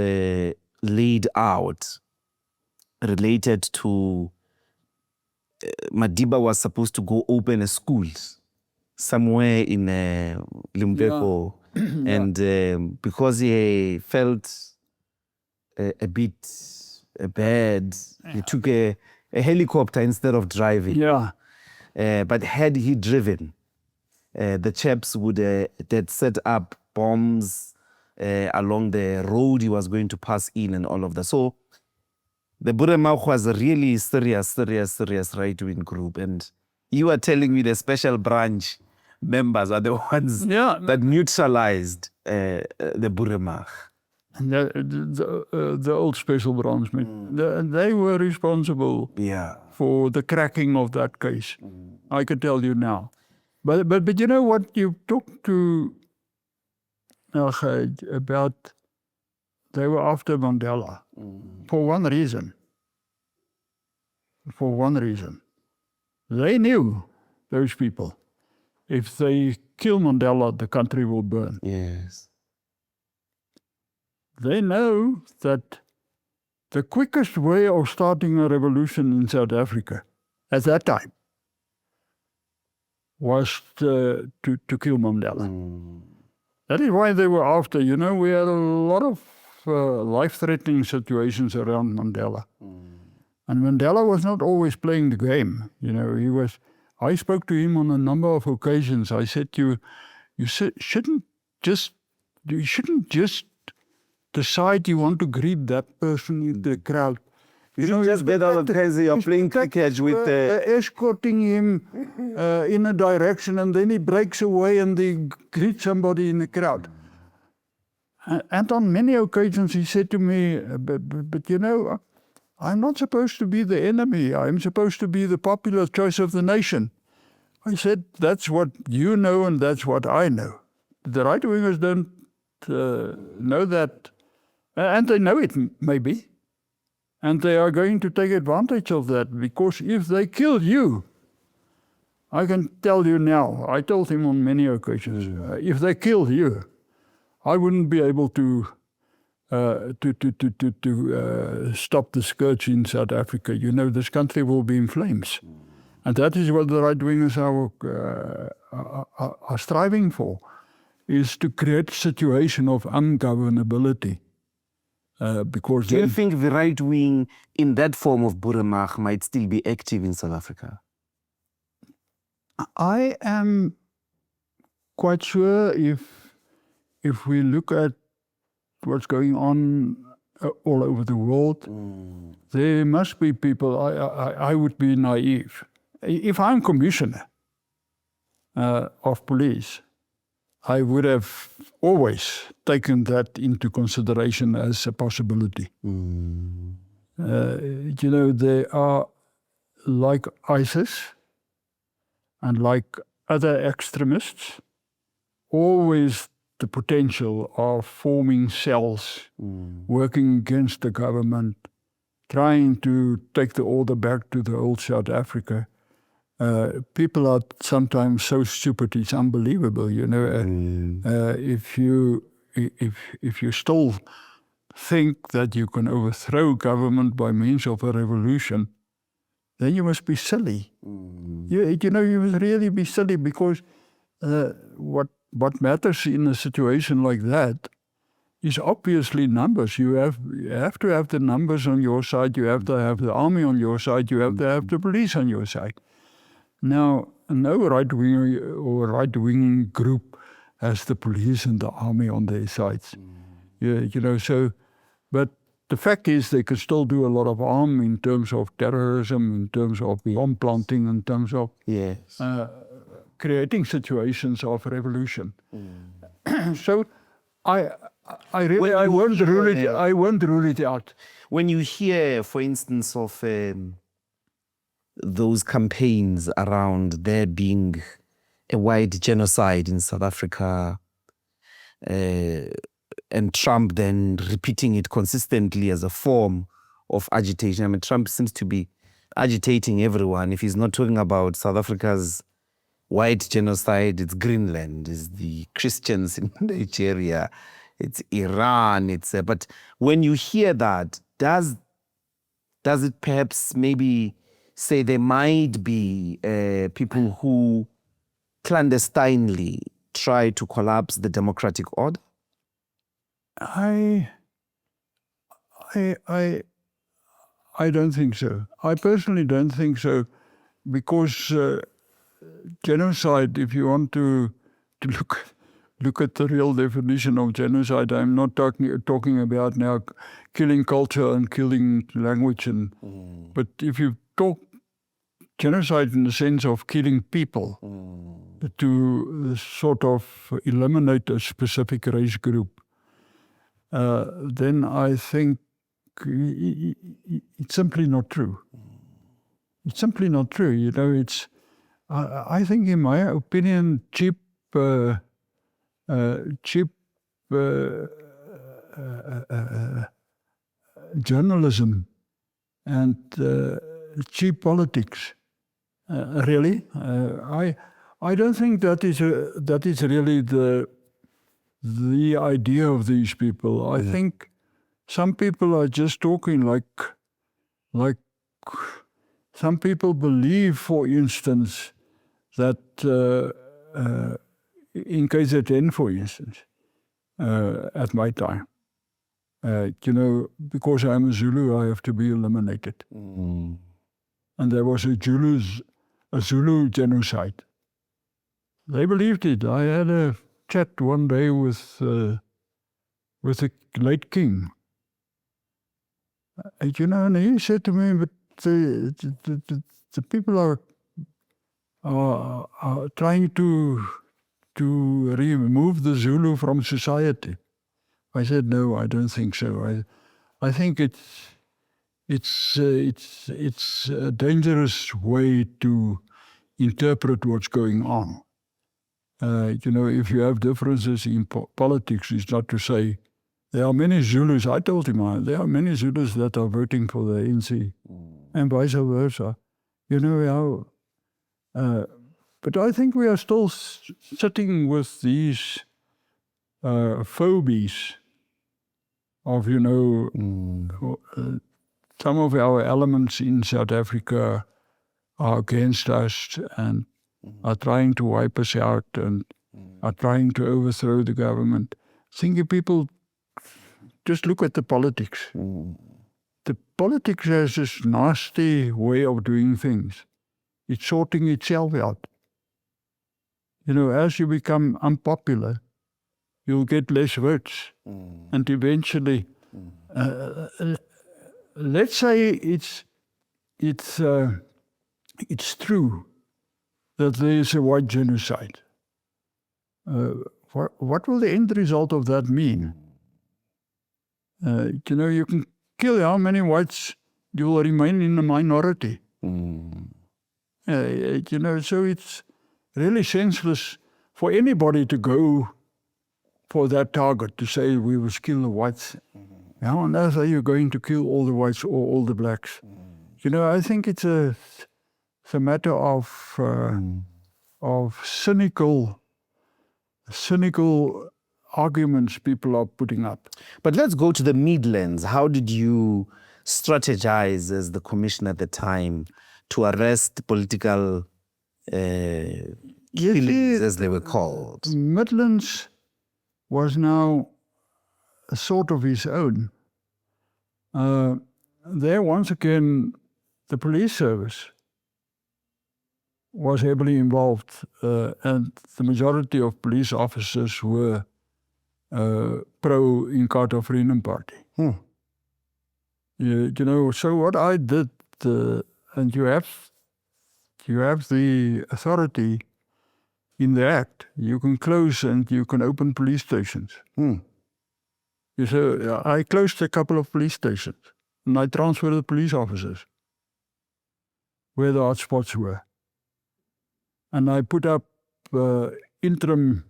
laid out related to Madiba was supposed to go open a school somewhere in Limpopo. Yeah. And because he felt a bit bad, he took a helicopter instead of driving. Yeah. But had he driven, the chaps would they'd set up bombs along the road he was going to pass in and all of that. So the Boeremag was a really serious right-wing group. And you are telling me the special branch members are the ones that neutralized the Boeremag. And the old special branch men, they were responsible for the cracking of that case. I can tell you now. But you know what? You talked to about they were after Mandela for one reason. For one reason. They knew, those people, if they kill Mandela, the country will burn. Yes. They know that the quickest way of starting a revolution in South Africa at that time was to kill Mandela. That is why they were after. We had a lot of life-threatening situations around Mandela. And Mandela was not always playing the game. He was. I spoke to him on a number of occasions. I said, you shouldn't just decide you want to greet that person in the crowd. You just get all the crazy, you're playing cricket with escorting him in a direction, and then he breaks away and he greets somebody in the crowd. And on many occasions he said to me, but I'm not supposed to be the enemy. I'm supposed to be the popular choice of the nation. I said, that's what you know and that's what I know. The right-wingers don't know that. And they know it, maybe. And they are going to take advantage of that, because if they kill you, I can tell you now, I told him on many occasions, if they kill you, I wouldn't be able to stop the scourge in South Africa. This country will be in flames. And that is what the right-wingers are striving for, is to create a situation of ungovernability. Because do you think the right wing in that form of Boeremag might still be active in South Africa? I am quite sure if we look at what's going on all over the world, there must be people. I would be naive. If I'm commissioner of police, I would have always taken that into consideration as a possibility. There are, like ISIS and like other extremists, always the potential of forming cells, working against the government, trying to take the order back to the old South Africa. People are sometimes so stupid, it's unbelievable. If you still think that you can overthrow government by means of a revolution, then you must be silly. You must really be silly, because what matters in a situation like that is obviously numbers. You have to have the numbers on your side. You have to have the army on your side. You have to have the police on your side. Now, no right-wing group has the police and the army on their sides. But the fact is they can still do a lot of harm in terms of terrorism, in terms of bomb planting, in terms of creating situations of revolution. So I won't rule it out. When you hear, for instance, of those campaigns around there being a white genocide in South Africa, and Trump then repeating it consistently as a form of agitation. I mean, Trump seems to be agitating everyone. If he's not talking about South Africa's white genocide, it's Greenland, it's the Christians in Nigeria, it's Iran, but when you hear that, does it perhaps maybe say there might be people who clandestinely try to collapse the democratic order? I don't think so. I personally don't think so, because genocide, if you want to look at the real definition of genocide, I'm not talking about now killing culture and killing language, but if you talk genocide in the sense of killing people to sort of eliminate a specific race group, then I think it's simply not true. It's simply not true. I think, in my opinion, cheap journalism and cheap politics. Really, I don't think that is really the idea of these people. I think some people are just talking like some people believe, for instance, that in KZN, for instance, at my time, because I'm a Zulu, I have to be eliminated. And there was a Zulu genocide. They believed it. I had a chat one day with the late king. And he said to me, but the people are trying to remove the Zulu from society. I said, no, I don't think so. I think it's a dangerous way to interpret what's going on. If you have differences in politics, it's not to say there are many Zulus. I told him there are many Zulus that are voting for the ANC, and vice versa. But I think we are still sitting with these phobies of, some of our elements in South Africa are against us and are trying to wipe us out and are trying to overthrow the government. Thinking people just look at the politics. The politics has this nasty way of doing things. It's sorting itself out. As you become unpopular, you'll get less votes. And eventually, let's say it's true that there is a white genocide. What will the end result of that mean? You can kill how many whites, you will remain in the minority. So it's really senseless for anybody to go for that target, to say we will kill the whites. How on earth are you going to kill all the whites or all the blacks? I think it's a matter of cynical arguments people are putting up. But let's go to the Midlands. How did you strategize as the commissioner at the time to arrest political killings, as they were called? Midlands was now sort of his own. There, once again, the police service was heavily involved, and the majority of police officers were pro-Inkatha Freedom Party. You know, so what I did, and you have the authority in the Act. You can close and you can open police stations. So I closed a couple of police stations and I transferred the police officers where the hotspots were. And I put up interim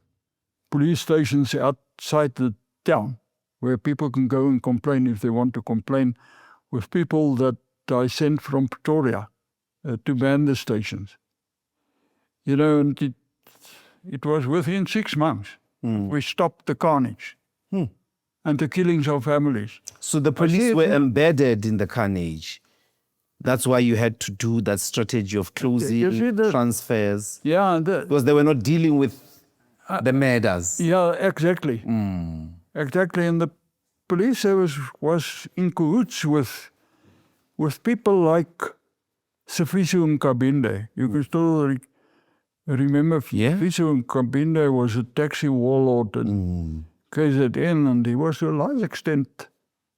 police stations outside the town where people can go and complain if they want to complain, with people that I sent from Pretoria to man the stations. You know, and it was within 6 months we stopped the carnage and the killings of families. So the police were embedded in the carnage. That's why you had to do that strategy of closing transfers. Yeah. Because they were not dealing with the murders. Yeah, exactly. Exactly. And the police service was in cahoots with people like Sifiso Nkabinde. You can still remember Sifiso Nkabinde was a taxi warlord at KZN, and he was to a large extent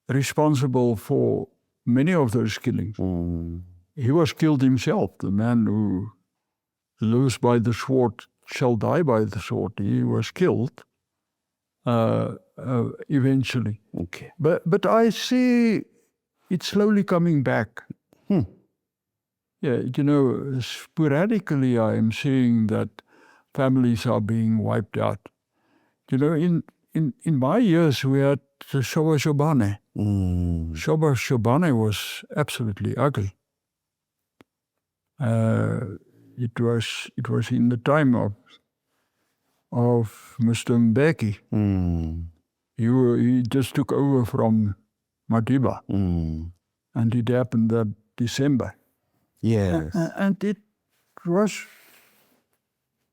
responsible for many of those killings. He was killed himself. The man who lives by the sword shall die by the sword. He was killed eventually. Okay. But I see it slowly coming back. Yeah, you know, sporadically I am seeing that families are being wiped out. You know, in my years we had Shoba Shobane. Shoba Shobane was absolutely ugly. It was in the time of Mr. Mbeki. He just took over from Madiba. And it happened that December. Yes. And it was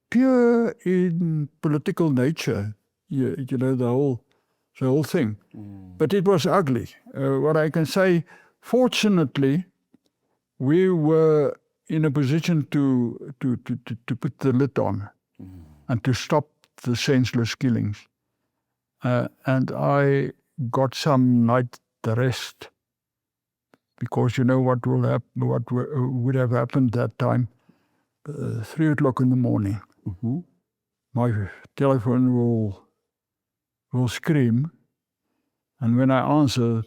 pure in political nature, you know, the whole thing. But it was ugly. What I can say, fortunately, we were in a position to put the lid on and to stop the senseless killings. And I got some night rest, because you know what would have happened that time. 3 o'clock in the morning, my telephone will scream, and when I answer,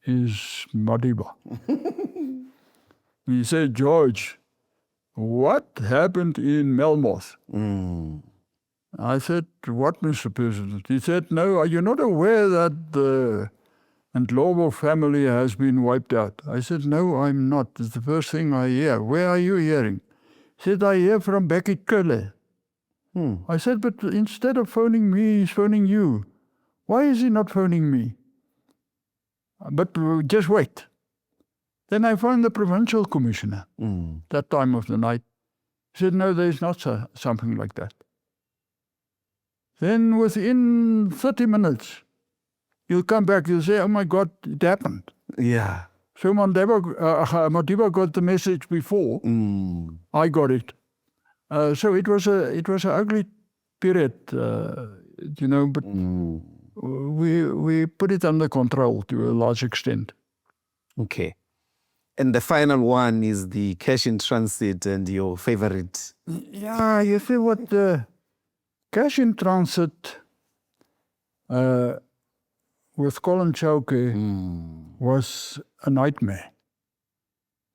is Madiba. He said, "George, what happened in Melmoth?" I said, "What, Mr. President?" He said, "No, are you not aware that the Ndlopfu family has been wiped out?" I said, "No, I'm not. It's the first thing I hear." "Where are you hearing?" He said, "I hear from Becky Kulle." I said, "But instead of phoning me, he's phoning you. Why is he not phoning me?" "But just wait." Then I phoned the provincial commissioner that time of the night. He said, "No, there's not something like that." Then within 30 minutes, he'll come back, he'll say, "Oh my God, it happened." Yeah. So Madiba got the message before I got it. So it was an ugly period, you know, but we put it under control to a large extent. Okay. And the final one is the cash in transit and your favorite. Yeah, you see what cash in transit with Colin Chauke was a nightmare.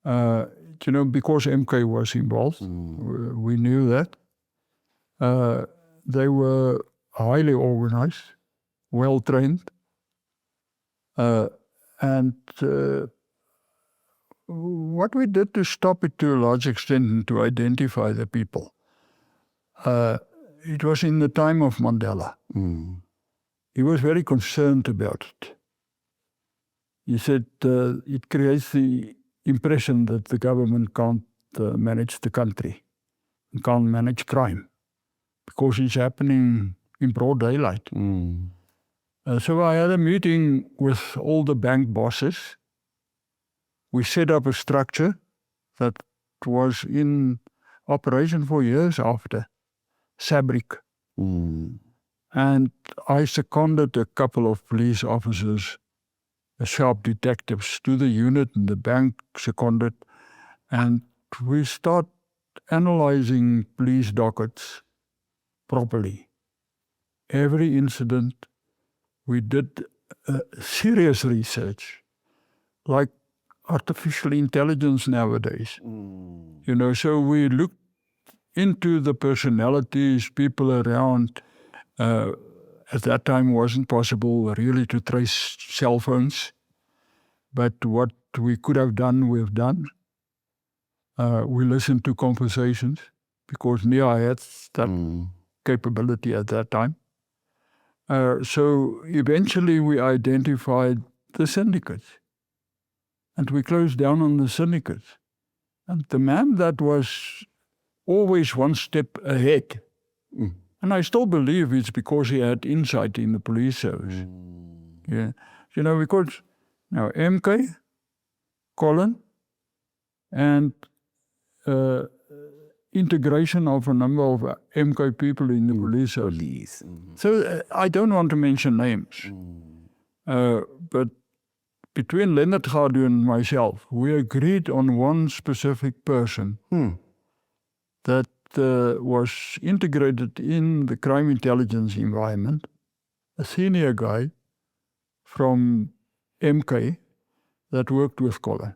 You know, because MK was involved, we knew that. They were highly organized, well trained, and what we did to stop it to a large extent and to identify the people, it was in the time of Mandela. He was very concerned about it. He said it creates the impression that the government can't manage the country, can't manage crime, because it's happening in broad daylight. So I had a meeting with all the bank bosses. We set up a structure that was in operation for years after, SABRIC. And I seconded a couple of police officers, sharp detectives, to the unit, and the bank seconded. And we start analyzing police dockets properly. Every incident, we did serious research, like artificial intelligence nowadays. So we looked into the personalities, people around. At that time, it wasn't possible really to trace cell phones. But what we could have done, we've done. We listened to conversations because Nia had that capability at that time. So eventually we identified the syndicates. And we closed down on the syndicates. And the man that was always one step ahead, and I still believe it's because he had insight in the police service. Yeah. Because now MK, Colin, and integration of a number of MK people in the police service. So I don't want to mention names. But between Leonard and myself, we agreed on one specific person that was integrated in the crime intelligence environment, a senior guy from MK that worked with Colin.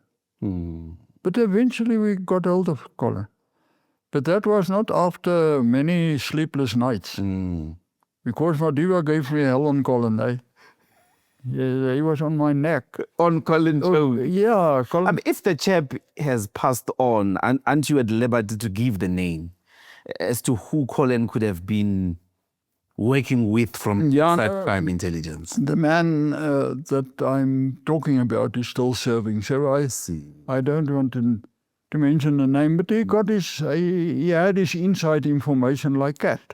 But eventually we got hold of Colin. But that was not after many sleepless nights. Because Madiba gave me hell on Colin. He was on my neck. On Colin's phone? Yeah. Colin. If the chap has passed on, aren't you at liberty to give the name as to who Colin could have been working with from crime intelligence? The man that I'm talking about is still serving. So I don't want to mention the name, but he had his inside information like that.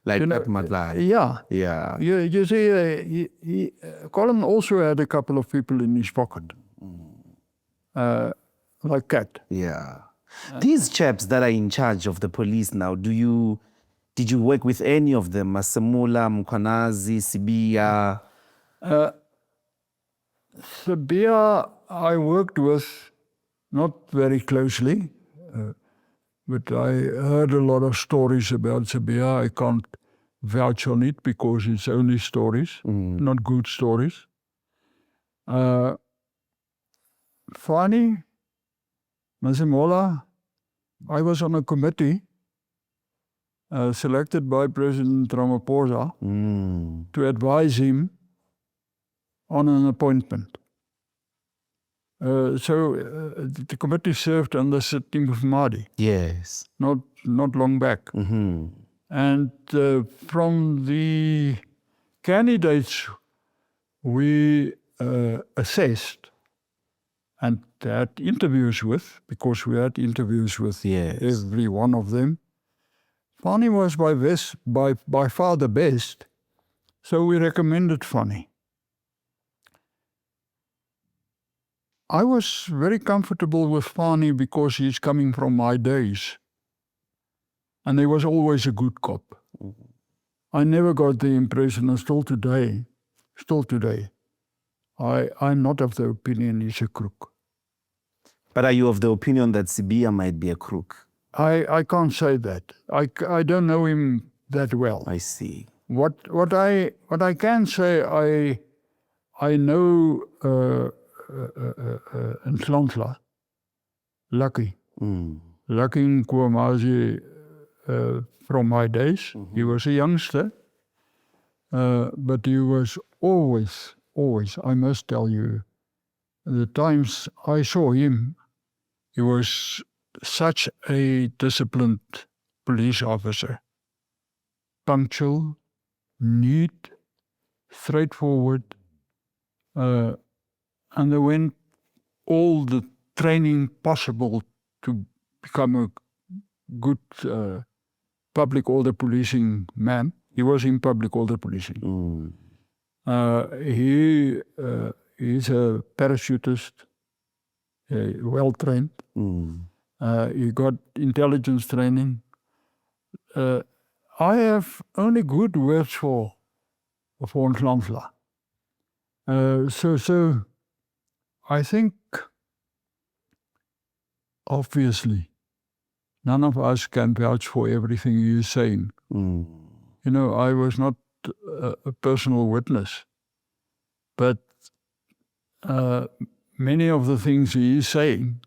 Like Mahlamba. Yeah. You see, Colin also had a couple of people in his pocket. Like that. Yeah. These chaps that are in charge of the police now, did you work with any of them? Masemula, Mkwanazi, Sibia? Sibia, I worked with not very closely, but I heard a lot of stories about Sibia. I can't vouch on it because it's only stories, not good stories. Fani, Masemola, I was on a committee selected by President Ramaphosa to advise him on an appointment. The committee served under Sitting of Mahdi. Yes. Not long back. And from the candidates we assessed and had interviews with, because we had interviews with every one of them, Fani was by far the best, so we recommended Fani. I was very comfortable with Fani because he's coming from my days. And he was always a good cop. I never got the impression, and still today, I'm not of the opinion he's a crook. But are you of the opinion that Sibia might be a crook? I can't say that. I don't know him that well. I see. What I can say, I know Ndlopfu, Lucky Nkwamazi from my days. He was a youngster, but he was always, I must tell you, the times I saw him, he was such a disciplined police officer. Punctual, neat, straightforward, underwent all the training possible to become a good public order policing man. He was in public order policing. He's a parachutist, well-trained. He got intelligence training. I have only good words for Ndlopfu. So I think, obviously, none of us can vouch for everything he is saying. You know, I was not a personal witness, but many of the things he is saying,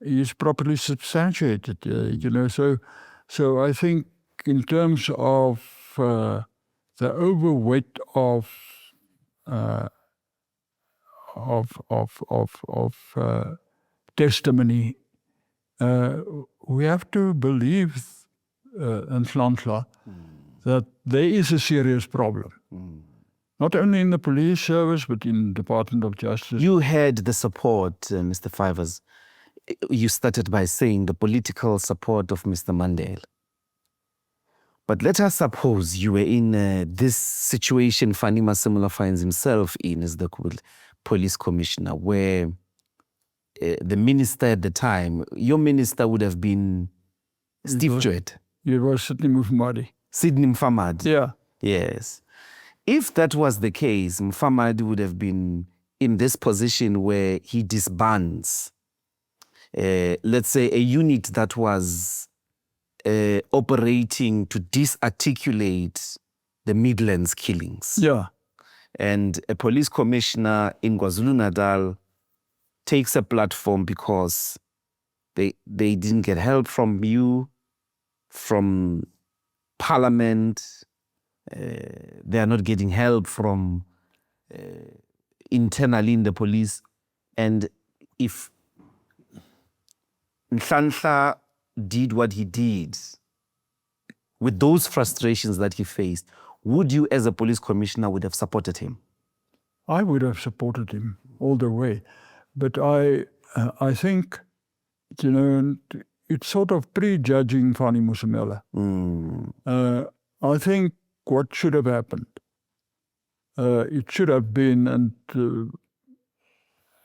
he is properly substantiated. You know, so I think in terms of the overweight of testimony, we have to believe Ndlopfu that there is a serious problem. Not only in the police service, but in the Department of Justice. You had the support, Mr. Fivaz. You started by saying the political support of Mr. Mandela. But let us suppose you were in this situation Fanny Masemola finds himself in as the police commissioner, where the minister at the time, your minister would have been Steve Jewett. It was Sidney Mufamadi. Sidney Mufamadi. Yeah. Yes. If that was the case, Mufamadi would have been in this position where he disbands, let's say, a unit that was operating to disarticulate the Midlands killings. Yeah. And a police commissioner in KwaZulu-Natal takes a platform because they didn't get help from you, from Parliament. They are not getting help from internally in the police. And if Ndlopfu did what he did with those frustrations that he faced, would you as a police commissioner would have supported him? I would have supported him all the way. But I think, you know, it's sort of prejudging Fanny Masemola. I think what should have happened, it should have been, and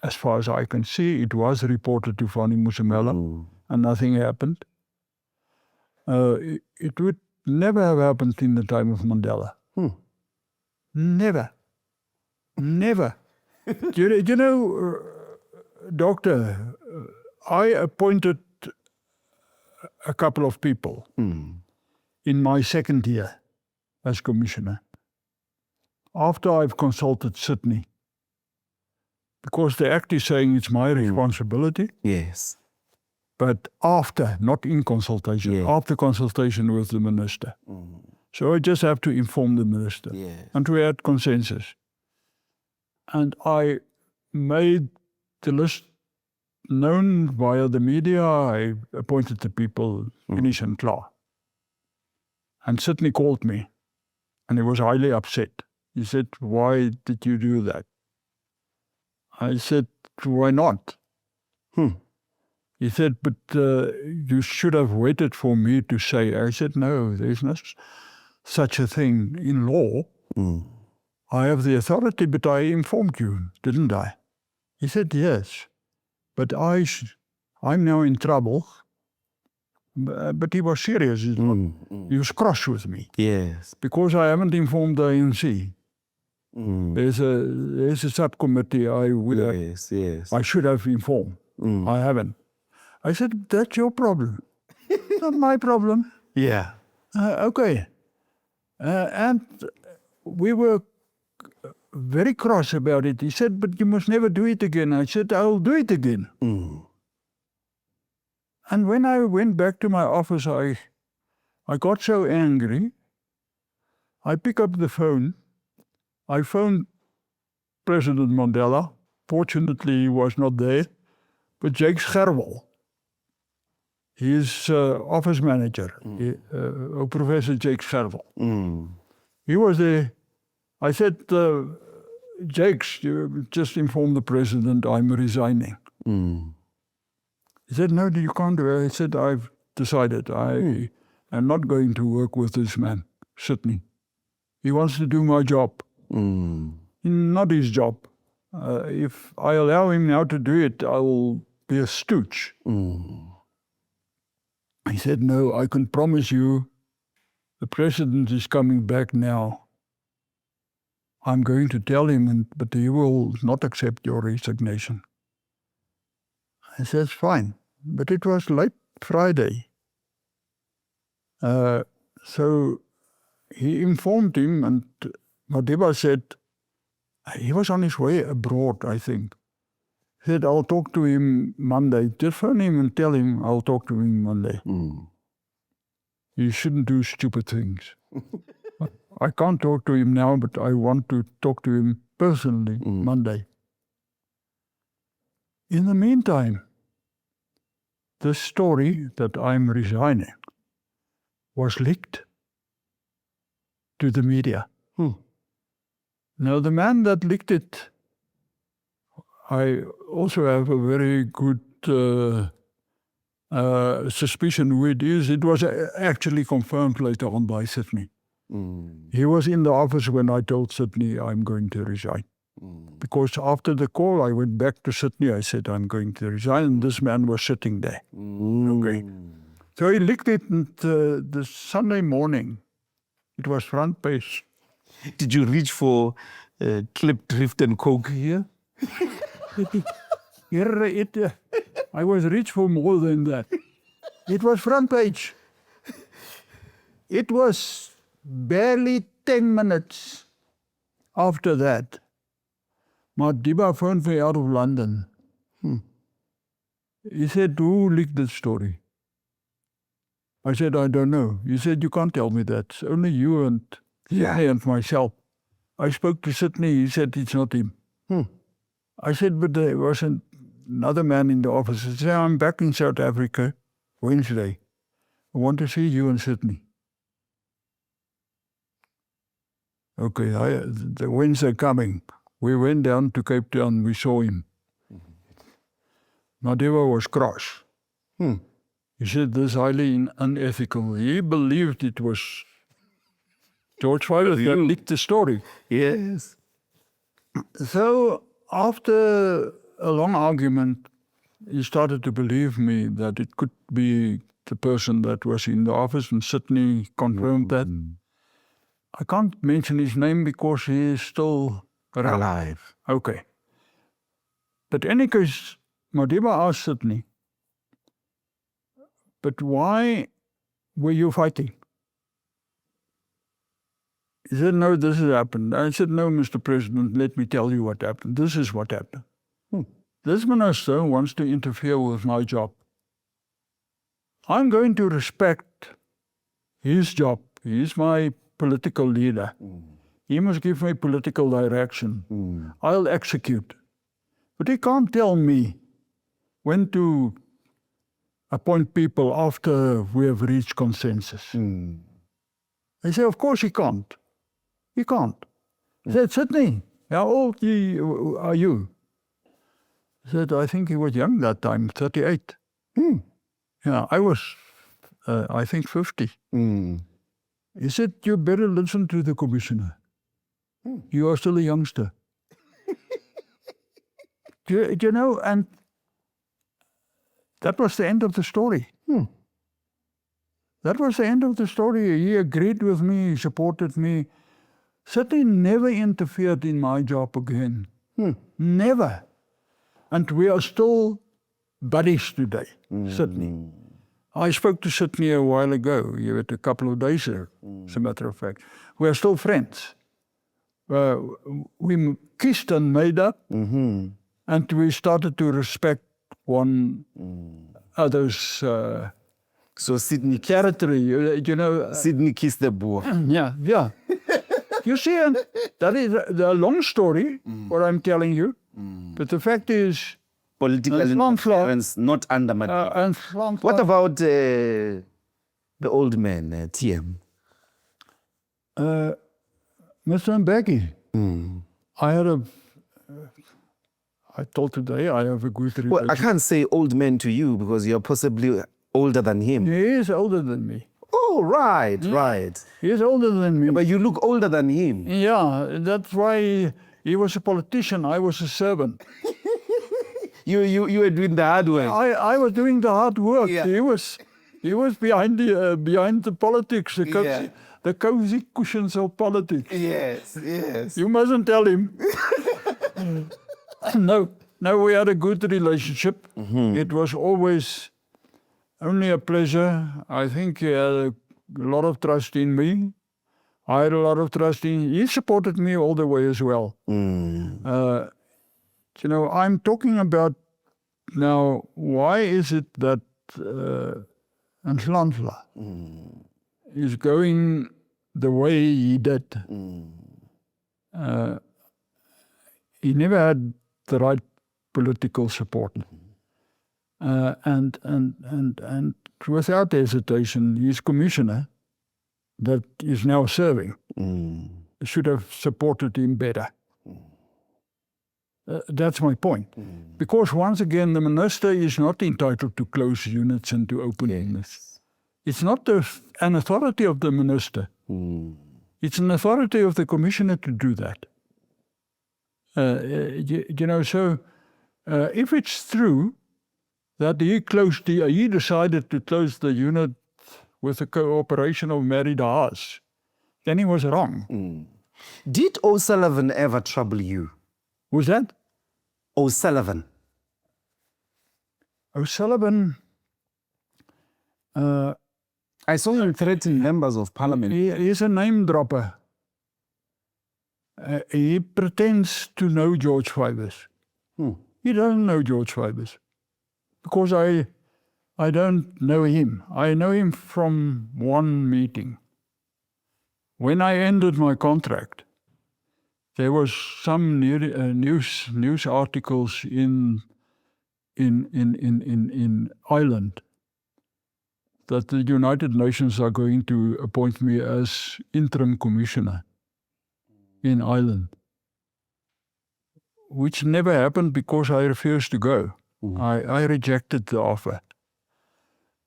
as far as I can see, it was reported to Fanny Masemola and nothing happened. It would never have happened in the time of Mandela. Never. Never. you know, Doctor, I appointed a couple of people in my second year as commissioner, after I've consulted Sydney, because the Act is saying it's my responsibility. Yes. But after, not in consultation, after consultation with the minister. So I just have to inform the minister. Yes. And we had consensus. And I made the list known via the media. I appointed the people, finish and klar. And Sydney called me, and he was highly upset. He said, "Why did you do that?" I said, "Why not?" He said, "But you should have waited for me to say." I said, "No, there's no such a thing in law. I have the authority, but I informed you, didn't I?" He said, "Yes, but I'm now in trouble." But he was serious. He was cross with me. Yes. Because I haven't informed the ANC. There's a subcommittee I should have informed. I haven't. I said, "That's your problem. Not my problem." Yeah. Okay. And we were very cross about it. He said, "But you must never do it again." I said, "I'll do it again." And when I went back to my office, I got so angry. I picked up the phone. I phoned President Mandela. Fortunately, he was not there. But Jake Scherwel, he is office manager, Professor Jake Scherwel. He was there. I said, "Jakes, you just inform the president I'm resigning." He said, "No, you can't do it." I said, "I've decided I am not going to work with this man, Sydney. He wants to do my job." Not his job. If I allow him now to do it, I will be a stooge. He said, no, I can promise you the president is coming back now. I'm going to tell him, but he will not accept your resignation. I said, fine. But it was late Friday. So he informed him, and Madiba said, he was on his way abroad, I think. He said, I'll talk to him Monday. Just phone him and tell him I'll talk to him Monday. You shouldn't do stupid things. I can't talk to him now, but I want to talk to him personally Monday. In the meantime, the story that I'm resigning was leaked to the media. Now, the man that leaked it, I also have a very good suspicion who it is. It was actually confirmed later on by Sydney. He was in the office when I told Sydney I'm going to resign. Because after the call, I went back to Sydney. I said, I'm going to resign. And this man was sitting there. Okay. So he leaked it, and the Sunday morning, it was front page. Did you reach for clip, drift, and coke here? I was rich for more than that. It was front page. It was barely 10 minutes after that. Madiba phoned me out of London. He said, who leaked this story? I said, I don't know. He said, you can't tell me that. It's only you and myself. I spoke to Sydney. He said, it's not him. I said, but there was another man in the office. He said, I'm back in South Africa Wednesday. I want to see you and Sydney. Okay, the Wednesday coming. We went down to Cape Town. We saw him. Madiba was cross. He said, this is highly unethical. He believed it was George Fivas that leaked the story. Yes. So after a long argument, he started to believe me that it could be the person that was in the office, and Sydney confirmed that. I can't mention his name because he is still Alive. Okay. But in any case, Madiba asked Sydney, but why were you fighting? He said, no, this has happened. I said, no, Mr. President, let me tell you what happened. This is what happened. This minister wants to interfere with my job. I'm going to respect his job. He's my political leader. He must give me political direction. I'll execute. But he can't tell me when to appoint people after we have reached consensus. I said, of course he can't. He can't. I said, Sydney, how old are you? He said, I think he was young that time, 38. Yeah, I was, I think, 50. He said, you better listen to the commissioner. You are still a youngster. you know, and that was the end of the story. That was the end of the story. He agreed with me, he supported me. Sydney never interfered in my job again. Never. And we are still buddies today, Sydney. I spoke to Sydney a while ago, a couple of days ago, as a matter of fact. We are still friends. We kissed and made up, and we started to respect one other's So Sydney, territory, you know. Sydney kissed the Boer. Yeah. You see, and that is a long story, what I'm telling you. But the fact is, political interference not under Mandela. What about the old man, TM? Mr. Mbeki, I told today I have a good relationship. Well, I can't say old man to you because you're possibly older than him. He is older than me. Oh. Oh, right, right. He's older than me. But you look older than him. Yeah, that's why he was a politician. I was a servant. You were doing the hard work. I was doing the hard work. Yeah. He was behind the politics, the cozy cushions of politics. Yes, yes. You mustn't tell him. No, we had a good relationship. It was always only a pleasure. I think he had a lot of trust in me. I had a lot of trust in him. He supported me all the way as well. I'm talking about now, why is it that Ndlopfu is going the way he did? He never had the right political support. And without hesitation, his commissioner that is now serving should have supported him better. That's my point. Because once again, the minister is not entitled to close units and to open units. It's not an authority of the minister. It's an authority of the commissioner to do that. So if it's true that he decided to close the unit with the cooperation of Married Haas, then he was wrong. Did O'Sullivan ever trouble you? Who's that? O'Sullivan. O'Sullivan. I saw him threaten members of parliament. He's a name dropper. He pretends to know George Fivas. He doesn't know George Fivas. Because I don't know him. I know him from one meeting. When I ended my contract, there was some news articles in Ireland that the United Nations are going to appoint me as interim commissioner in Ireland, which never happened because I refused to go. I rejected the offer.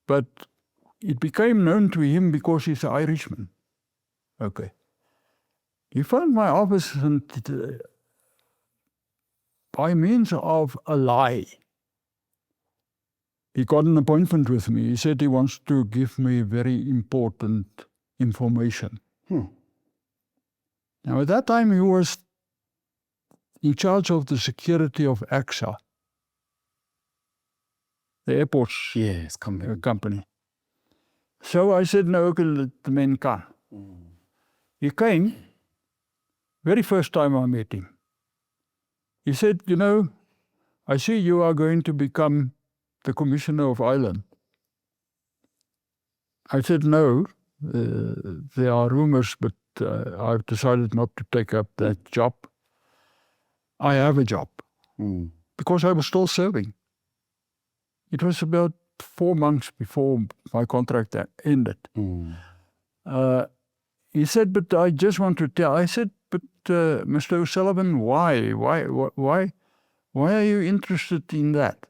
But it became known to him because he's an Irishman. Okay. He phoned my office and by means of a lie, he got an appointment with me. He said he wants to give me very important information. Now at that time he was in charge of the security of AXA, the airports company. So I said, no, the man can. He came, very first time I met him. He said, I see you are going to become the Commissioner of Ireland. I said, no, there are rumors, but I've decided not to take up that job. I have a job. Because I was still serving. It was about 4 months before my contract ended. He said, but I just want to tell. I said, but Mr. O'Sullivan, why? Why are you interested in that?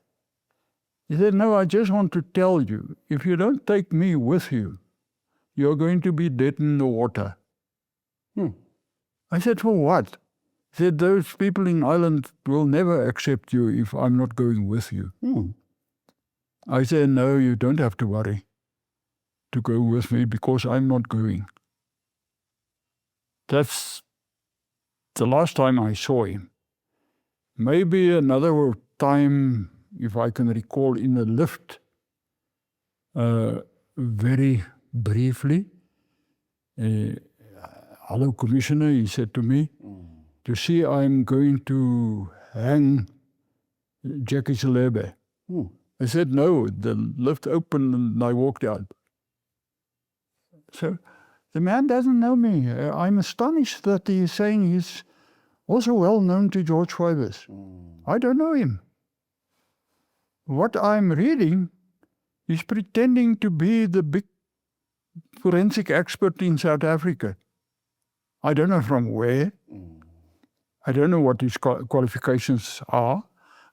He said, no, I just want to tell you, if you don't take me with you, you're going to be dead in the water. I said, for what? He said, those people in Ireland will never accept you if I'm not going with you. I said, no, you don't have to worry to go with me because I'm not going. That's the last time I saw him. Maybe another time, if I can recall, in a lift, very briefly. Hello, Commissioner, he said to me, you see, I'm going to hang Jackie Chalebe. I said, no, the lift opened and I walked out. So the man doesn't know me. I'm astonished that he's saying he's also well known to George Fivas. I don't know him. What I'm reading, he's pretending to be the big forensic expert in South Africa. I don't know from where. I don't know what his qualifications are.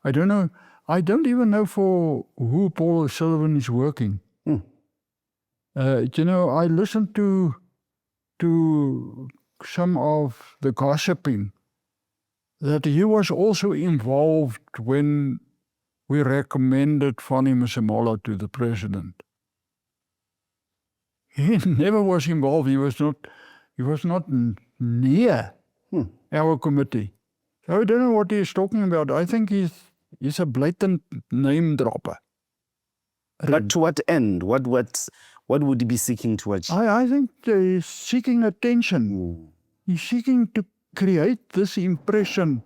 I don't know. I don't even know for who Paul O'Sullivan is working. I listened to some of the gossiping that he was also involved when we recommended Fanny Msemola to the president. He never was involved. He was not near our committee. So I don't know what he's talking about. I think he's a blatant name dropper. But to what end? What would he be seeking to achieve? I think he's seeking attention. He's seeking to create this impression.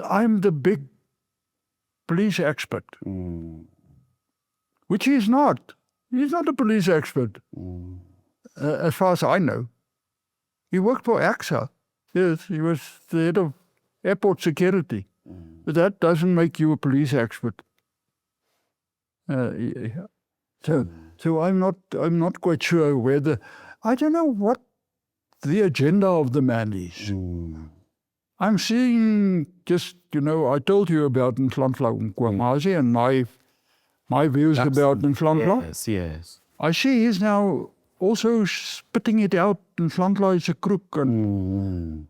I'm the big police expert, which he's not. He's not a police expert, as far as I know. He worked for AXA. Yes, he was the head of airport security. But that doesn't make you a police expert. So I'm not quite sure whether, I don't know what the agenda of the man is. I'm seeing just, I told you about Ndlopfu and my views about Ndlopfu. Yes. I see he's now also spitting it out. Ndlopfu is a crook. And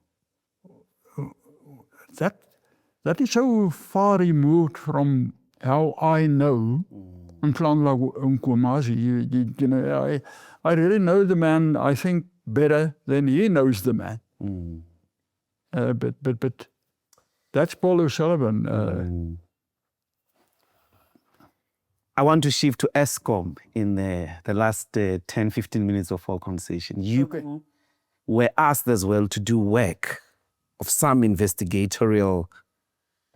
that is so far removed from how I know Ndlopfu. I really know the man, I think, better than he knows the man. But that's Paul O'Sullivan. I want to shift to Eskom in the last 10-15 minutes of our conversation. You were asked as well to do work of some investigatorial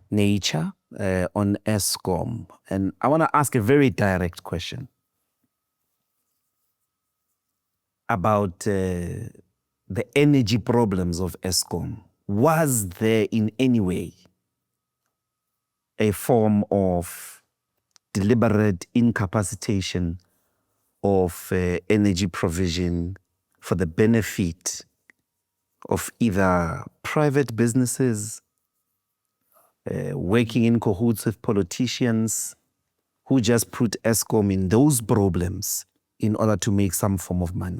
nature on Eskom. And I want to ask a very direct question about the energy problems of Eskom. Was there in any way a form of deliberate incapacitation of energy provision for the benefit of either private businesses, working in cahoots with politicians who just put Eskom in those problems in order to make some form of money?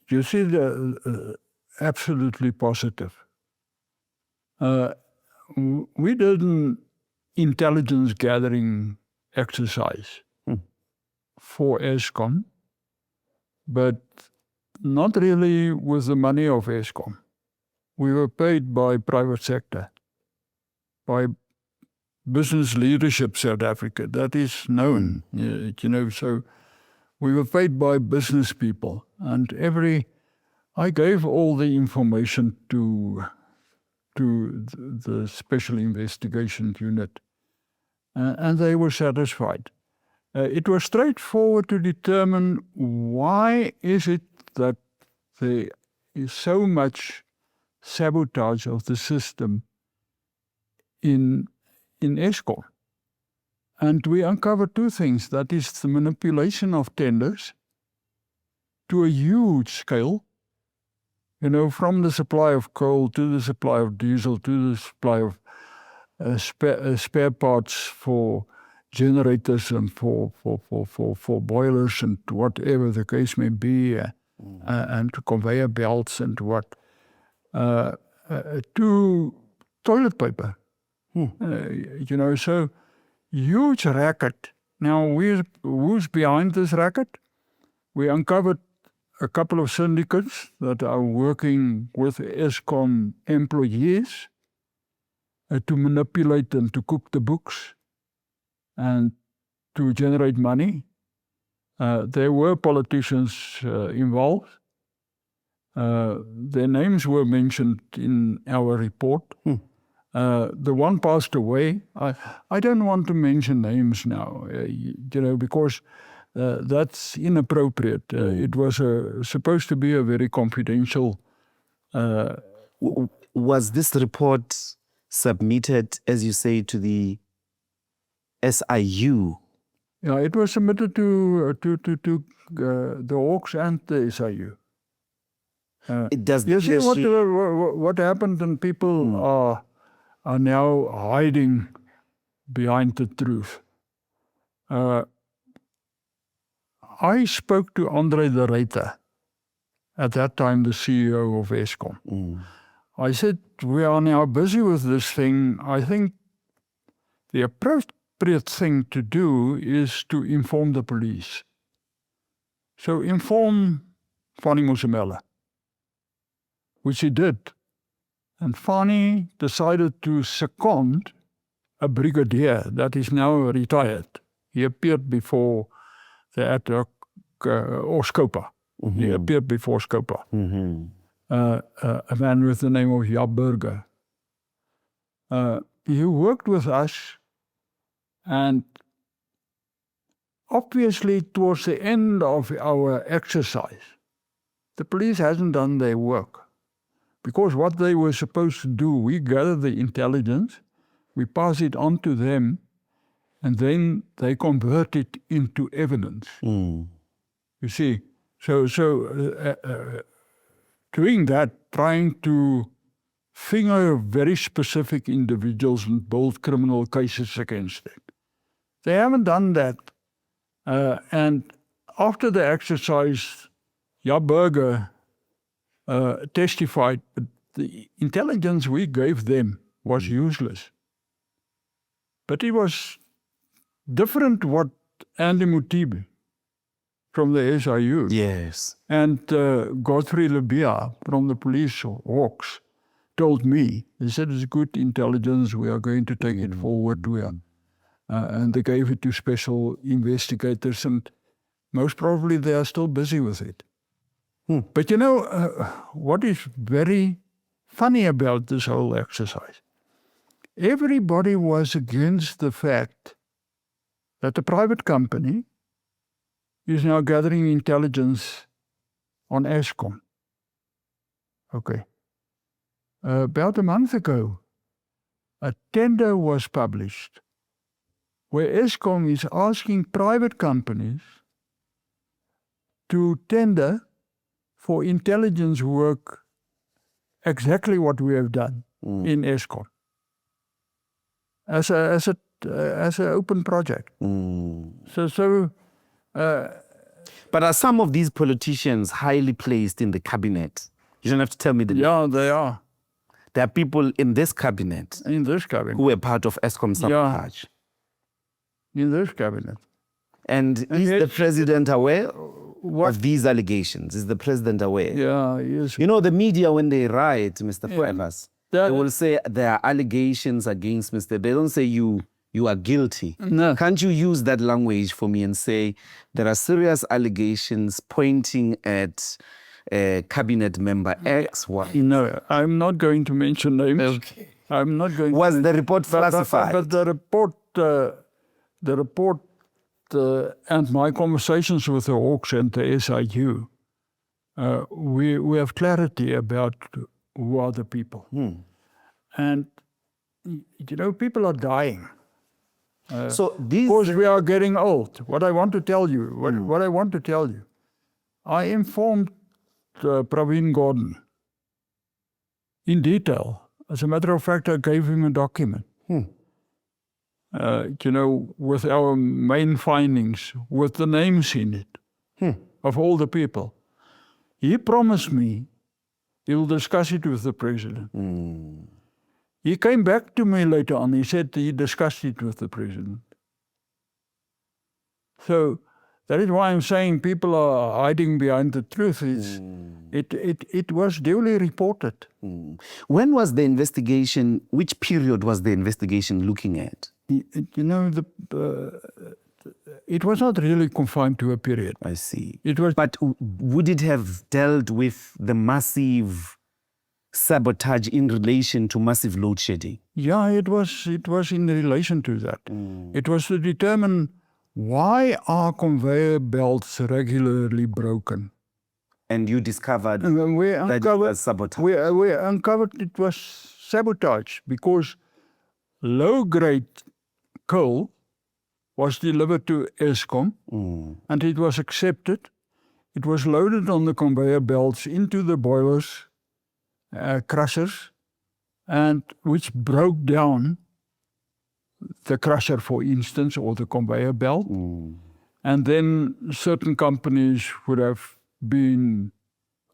You see, absolutely positive. We did an intelligence gathering exercise for Eskom, but not really with the money of Eskom. We were paid by private sector, by Business Leadership South Africa. That is known, so we were paid by business people. And I gave all the information to the Special Investigation Unit, and they were satisfied. It was straightforward to determine why is it that there is so much sabotage of the system in Eskom. And we uncovered two things. That is the manipulation of tenders to a huge scale, from the supply of coal to the supply of diesel to the supply of spare parts for generators and for boilers and whatever the case may be, and conveyor belts and what, to toilet paper. So huge racket. Now, who's behind this racket? We uncovered a couple of syndicates that are working with Eskom employees to manipulate and to cook the books and to generate money. There were politicians involved. Their names were mentioned in our report. The one passed away. I don't want to mention names now, because that's inappropriate. It was supposed to be a very confidential. Was this report submitted, as you say, to the SIU? Yeah, it was submitted to the Hawks and the SIU. It does. You see what happened, and people are now hiding behind the truth. I spoke to Andre de Ruyter, at that time the CEO of Eskom. I said, we are now busy with this thing. I think the appropriate thing to do is to inform the police. So inform Fani Musimela, which he did. And Fani decided to second a brigadier that is now retired. He appeared before the ad hoc, or Scopa. He appeared before Scopa. A man with the name of Jaap Burger. He worked with us, and obviously towards the end of our exercise, the police hasn't done their work. Because what they were supposed to do, we gather the intelligence, we pass it on to them, and then they convert it into evidence. You see, so doing that, trying to finger very specific individuals and build criminal cases against them. They haven't done that. And after the exercise, Jaap Burger testified that the intelligence we gave them was useless. But it was different what Andy Mutibe from the SIU and Godfrey Lebia from the police Hawks told me. They said it's good intelligence, we are going to take it forward. And they gave it to special investigators, and most probably they are still busy with it. But you know, what is very funny about this whole exercise? Everybody was against the fact that a private company is now gathering intelligence on Eskom. Okay. About a month ago, a tender was published where Eskom is asking private companies to tender for intelligence work, exactly what we have done in Eskom, as an open project. But are some of these politicians highly placed in the cabinet? You don't have to tell me the name. Yeah, they are. There are people in this cabinet who were part of Eskom sabotage. In this cabinet. And is the president aware of these allegations? Is the president aware? Yeah, he is. You know, the media, when they write, Mr. Fivaz, they will say there are allegations against Mr. They don't say you are guilty. No. Can't you use that language for me and say there are serious allegations pointing at cabinet member X, Y? No, I'm not going to mention names. Okay. I'm not going. Was the report classified? But the report, and my conversations with the Hawks and the SIU, we have clarity about who are the people, and you know, people are dying. Because we are getting old. What I want to tell you, I informed Praveen Gordon in detail. As a matter of fact, I gave him a document, you know, with our main findings, with the names in it, of all the people. He promised me he will discuss it with the president. He came back to me later on. He said he discussed it with the president. So that is why I'm saying people are hiding behind the truth. It was duly reported. When was the investigation? Which period was the investigation looking at? You know, it was not really confined to a period. I see. It was. But would it have dealt with the massive sabotage in relation to massive load shedding? Yeah, it was in relation to that. It was to determine why are conveyor belts regularly broken. And you discovered that it was sabotage. We uncovered it was sabotage because low-grade coal was delivered to Eskom and it was accepted. It was loaded on the conveyor belts into the boilers, crushers, and which broke down the crusher, for instance, or the conveyor belt. And then certain companies would have been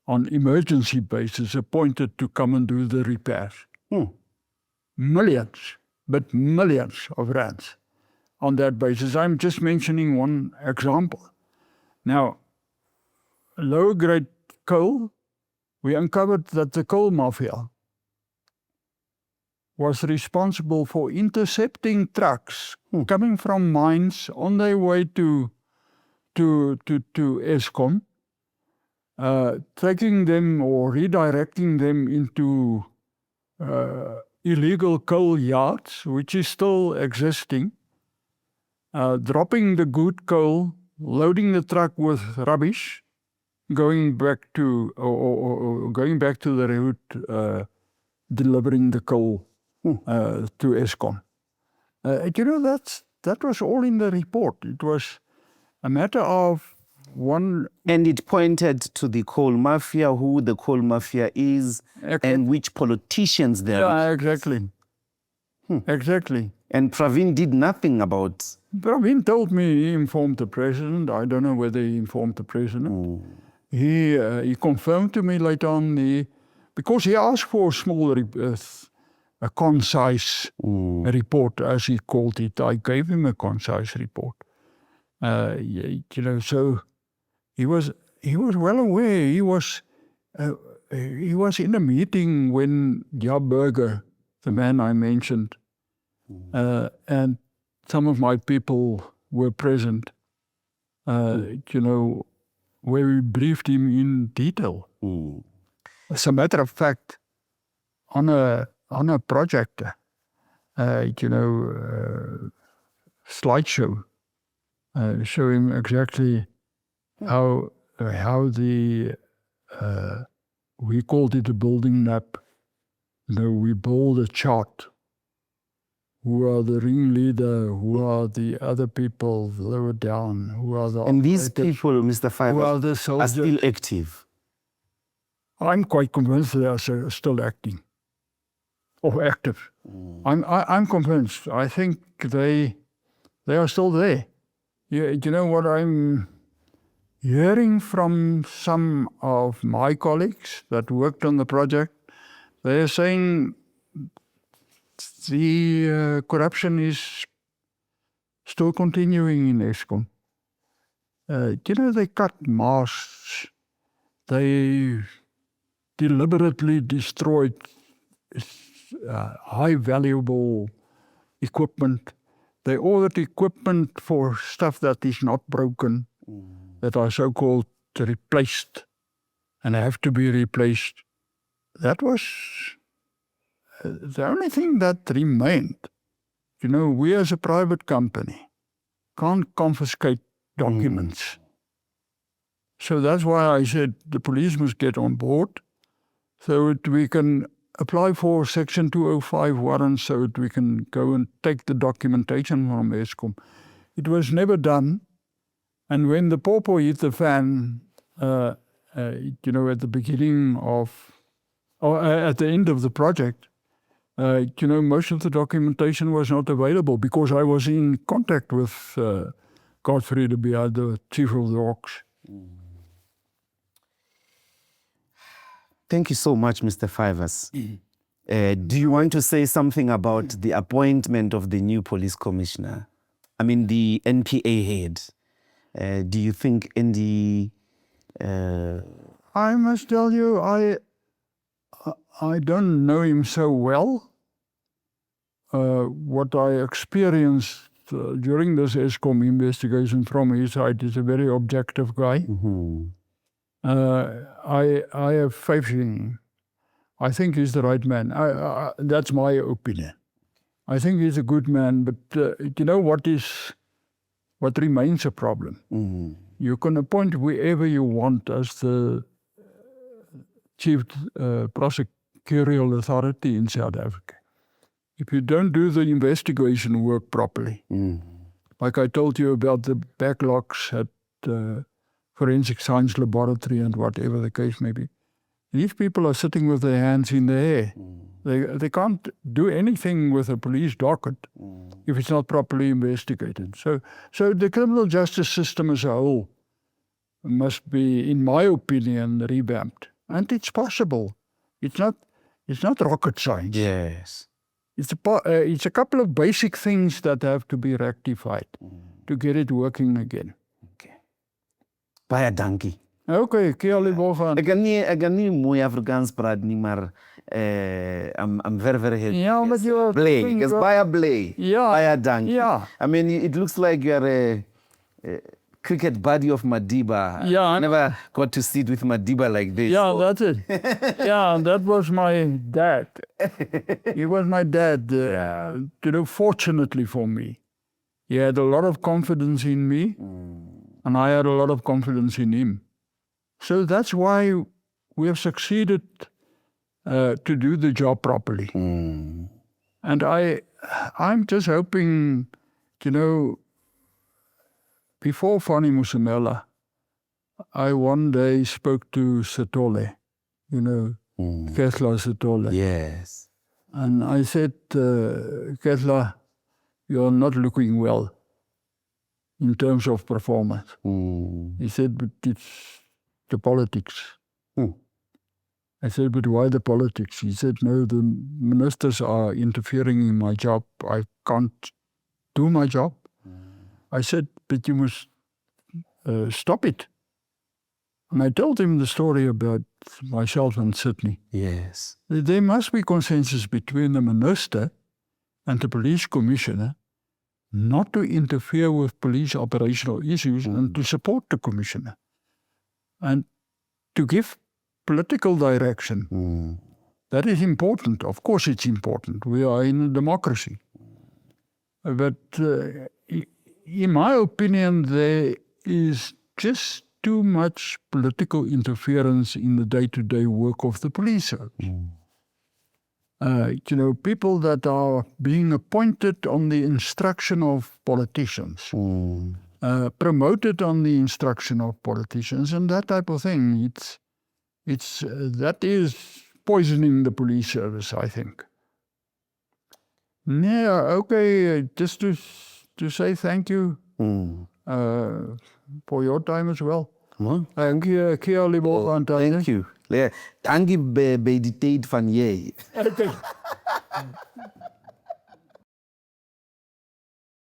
on emergency basis appointed to come and do the repairs. Millions, but millions of rands on that basis. I'm just mentioning one example. Now, lower grade coal, we uncovered that the coal mafia was responsible for intercepting trucks coming from mines on their way to Eskom, taking them or redirecting them into illegal coal yards, which is still existing, dropping the good coal, loading the truck with rubbish, going back to the route, delivering the coal to Eskom. That was all in the report. It was a matter of one... And it pointed to the coal mafia, who the coal mafia is, and which politicians they are. Yeah, exactly. Exactly. And Pravin did nothing about... Pravin told me he informed the president. I don't know whether he informed the president. He confirmed to me later on, because he asked for a small, a concise report, as he called it. I gave him a concise report. So he was well aware. He was in a meeting when Jaap Burger, the man I mentioned, and some of my people were present, where we briefed him in detail. As a matter of fact, on a projector, slideshow, show him exactly how the we called it a building map. We build a chart. Who are the ringleader? Who are the other people lower down? Who are the... And these people, Mr. Fivaz, are still active? I'm quite convinced they are still acting. Or active. I'm convinced. I think they are still there. You know what I'm hearing from some of my colleagues that worked on the project? They're saying the corruption is still continuing in Eskom. They cut masts. They deliberately destroyed high valuable equipment. They ordered equipment for stuff that is not broken, that are so-called replaced and have to be replaced. That was the only thing that remained. We as a private company can't confiscate documents. So that's why I said the police must get on board so that we can apply for Section 205 warrants so that we can go and take the documentation from Eskom. It was never done. And when the popo hit the fan, at the beginning of, or at the end of the project, most of the documentation was not available because I was in contact with Godfrey de Beer, the chief of the Hawks. Thank you so much, Mr. Fivas. Do you want to say something about the appointment of the new police commissioner? I mean, the NPA head. Do you think I must tell you, I don't know him so well. What I experienced during this Eskom investigation from his side is a very objective guy. I have faith in him. I think he's the right man. That's my opinion. I think he's a good man, but what remains a problem? You can appoint whoever you want as the chief prosecutorial authority in South Africa. If you don't do the investigation work properly, like I told you about the backlogs at Forensic Science Laboratory and whatever the case may be, These people are sitting with their hands in the air. They can't do anything with a police docket if it's not properly investigated. So the criminal justice system as a whole must be, in my opinion, revamped. And it's possible. It's not rocket science. Yes. It's a couple of basic things that have to be rectified to get it working again. Okay. Baie dankie. Okay, kia leboga. Ek kan nie mooi Afrikaans praat nie, maar I'm very, very happy. Ja, but you are... Bly, ek's baie bly. Ja. Baie dankie. Ja. I mean, it looks like you're a cricket buddy of Madiba. Yeah, I never got to sit with Madiba like this. Yeah, that's it. Yeah, that was my dad. He was my dad, fortunately for me. He had a lot of confidence in me, and I had a lot of confidence in him. So that's why we have succeeded to do the job properly. And I'm just hoping, before Fanny Musamela, I one day spoke to Setole, Kethla Setole. Yes. And I said, Kethla, you're not looking well in terms of performance. He said, but it's the politics. I said, but why the politics? He said, no, the ministers are interfering in my job. I can't do my job. I said, but you must stop it. And I told him the story about myself and Sydney. Yes. There must be consensus between the minister and the police commissioner not to interfere with police operational issues and to support the commissioner. And to give political direction. That is important. Of course it's important. We are in a democracy. But in my opinion, there is just too much political interference in the day-to-day work of the police service. People that are being appointed on the instruction of politicians, promoted on the instruction of politicians, and that type of thing. That is poisoning the police service, I think. Yeah, okay, just to say thank you for your time as well. Thank you. Thank you. Dankie by die tyd van jy. Okay.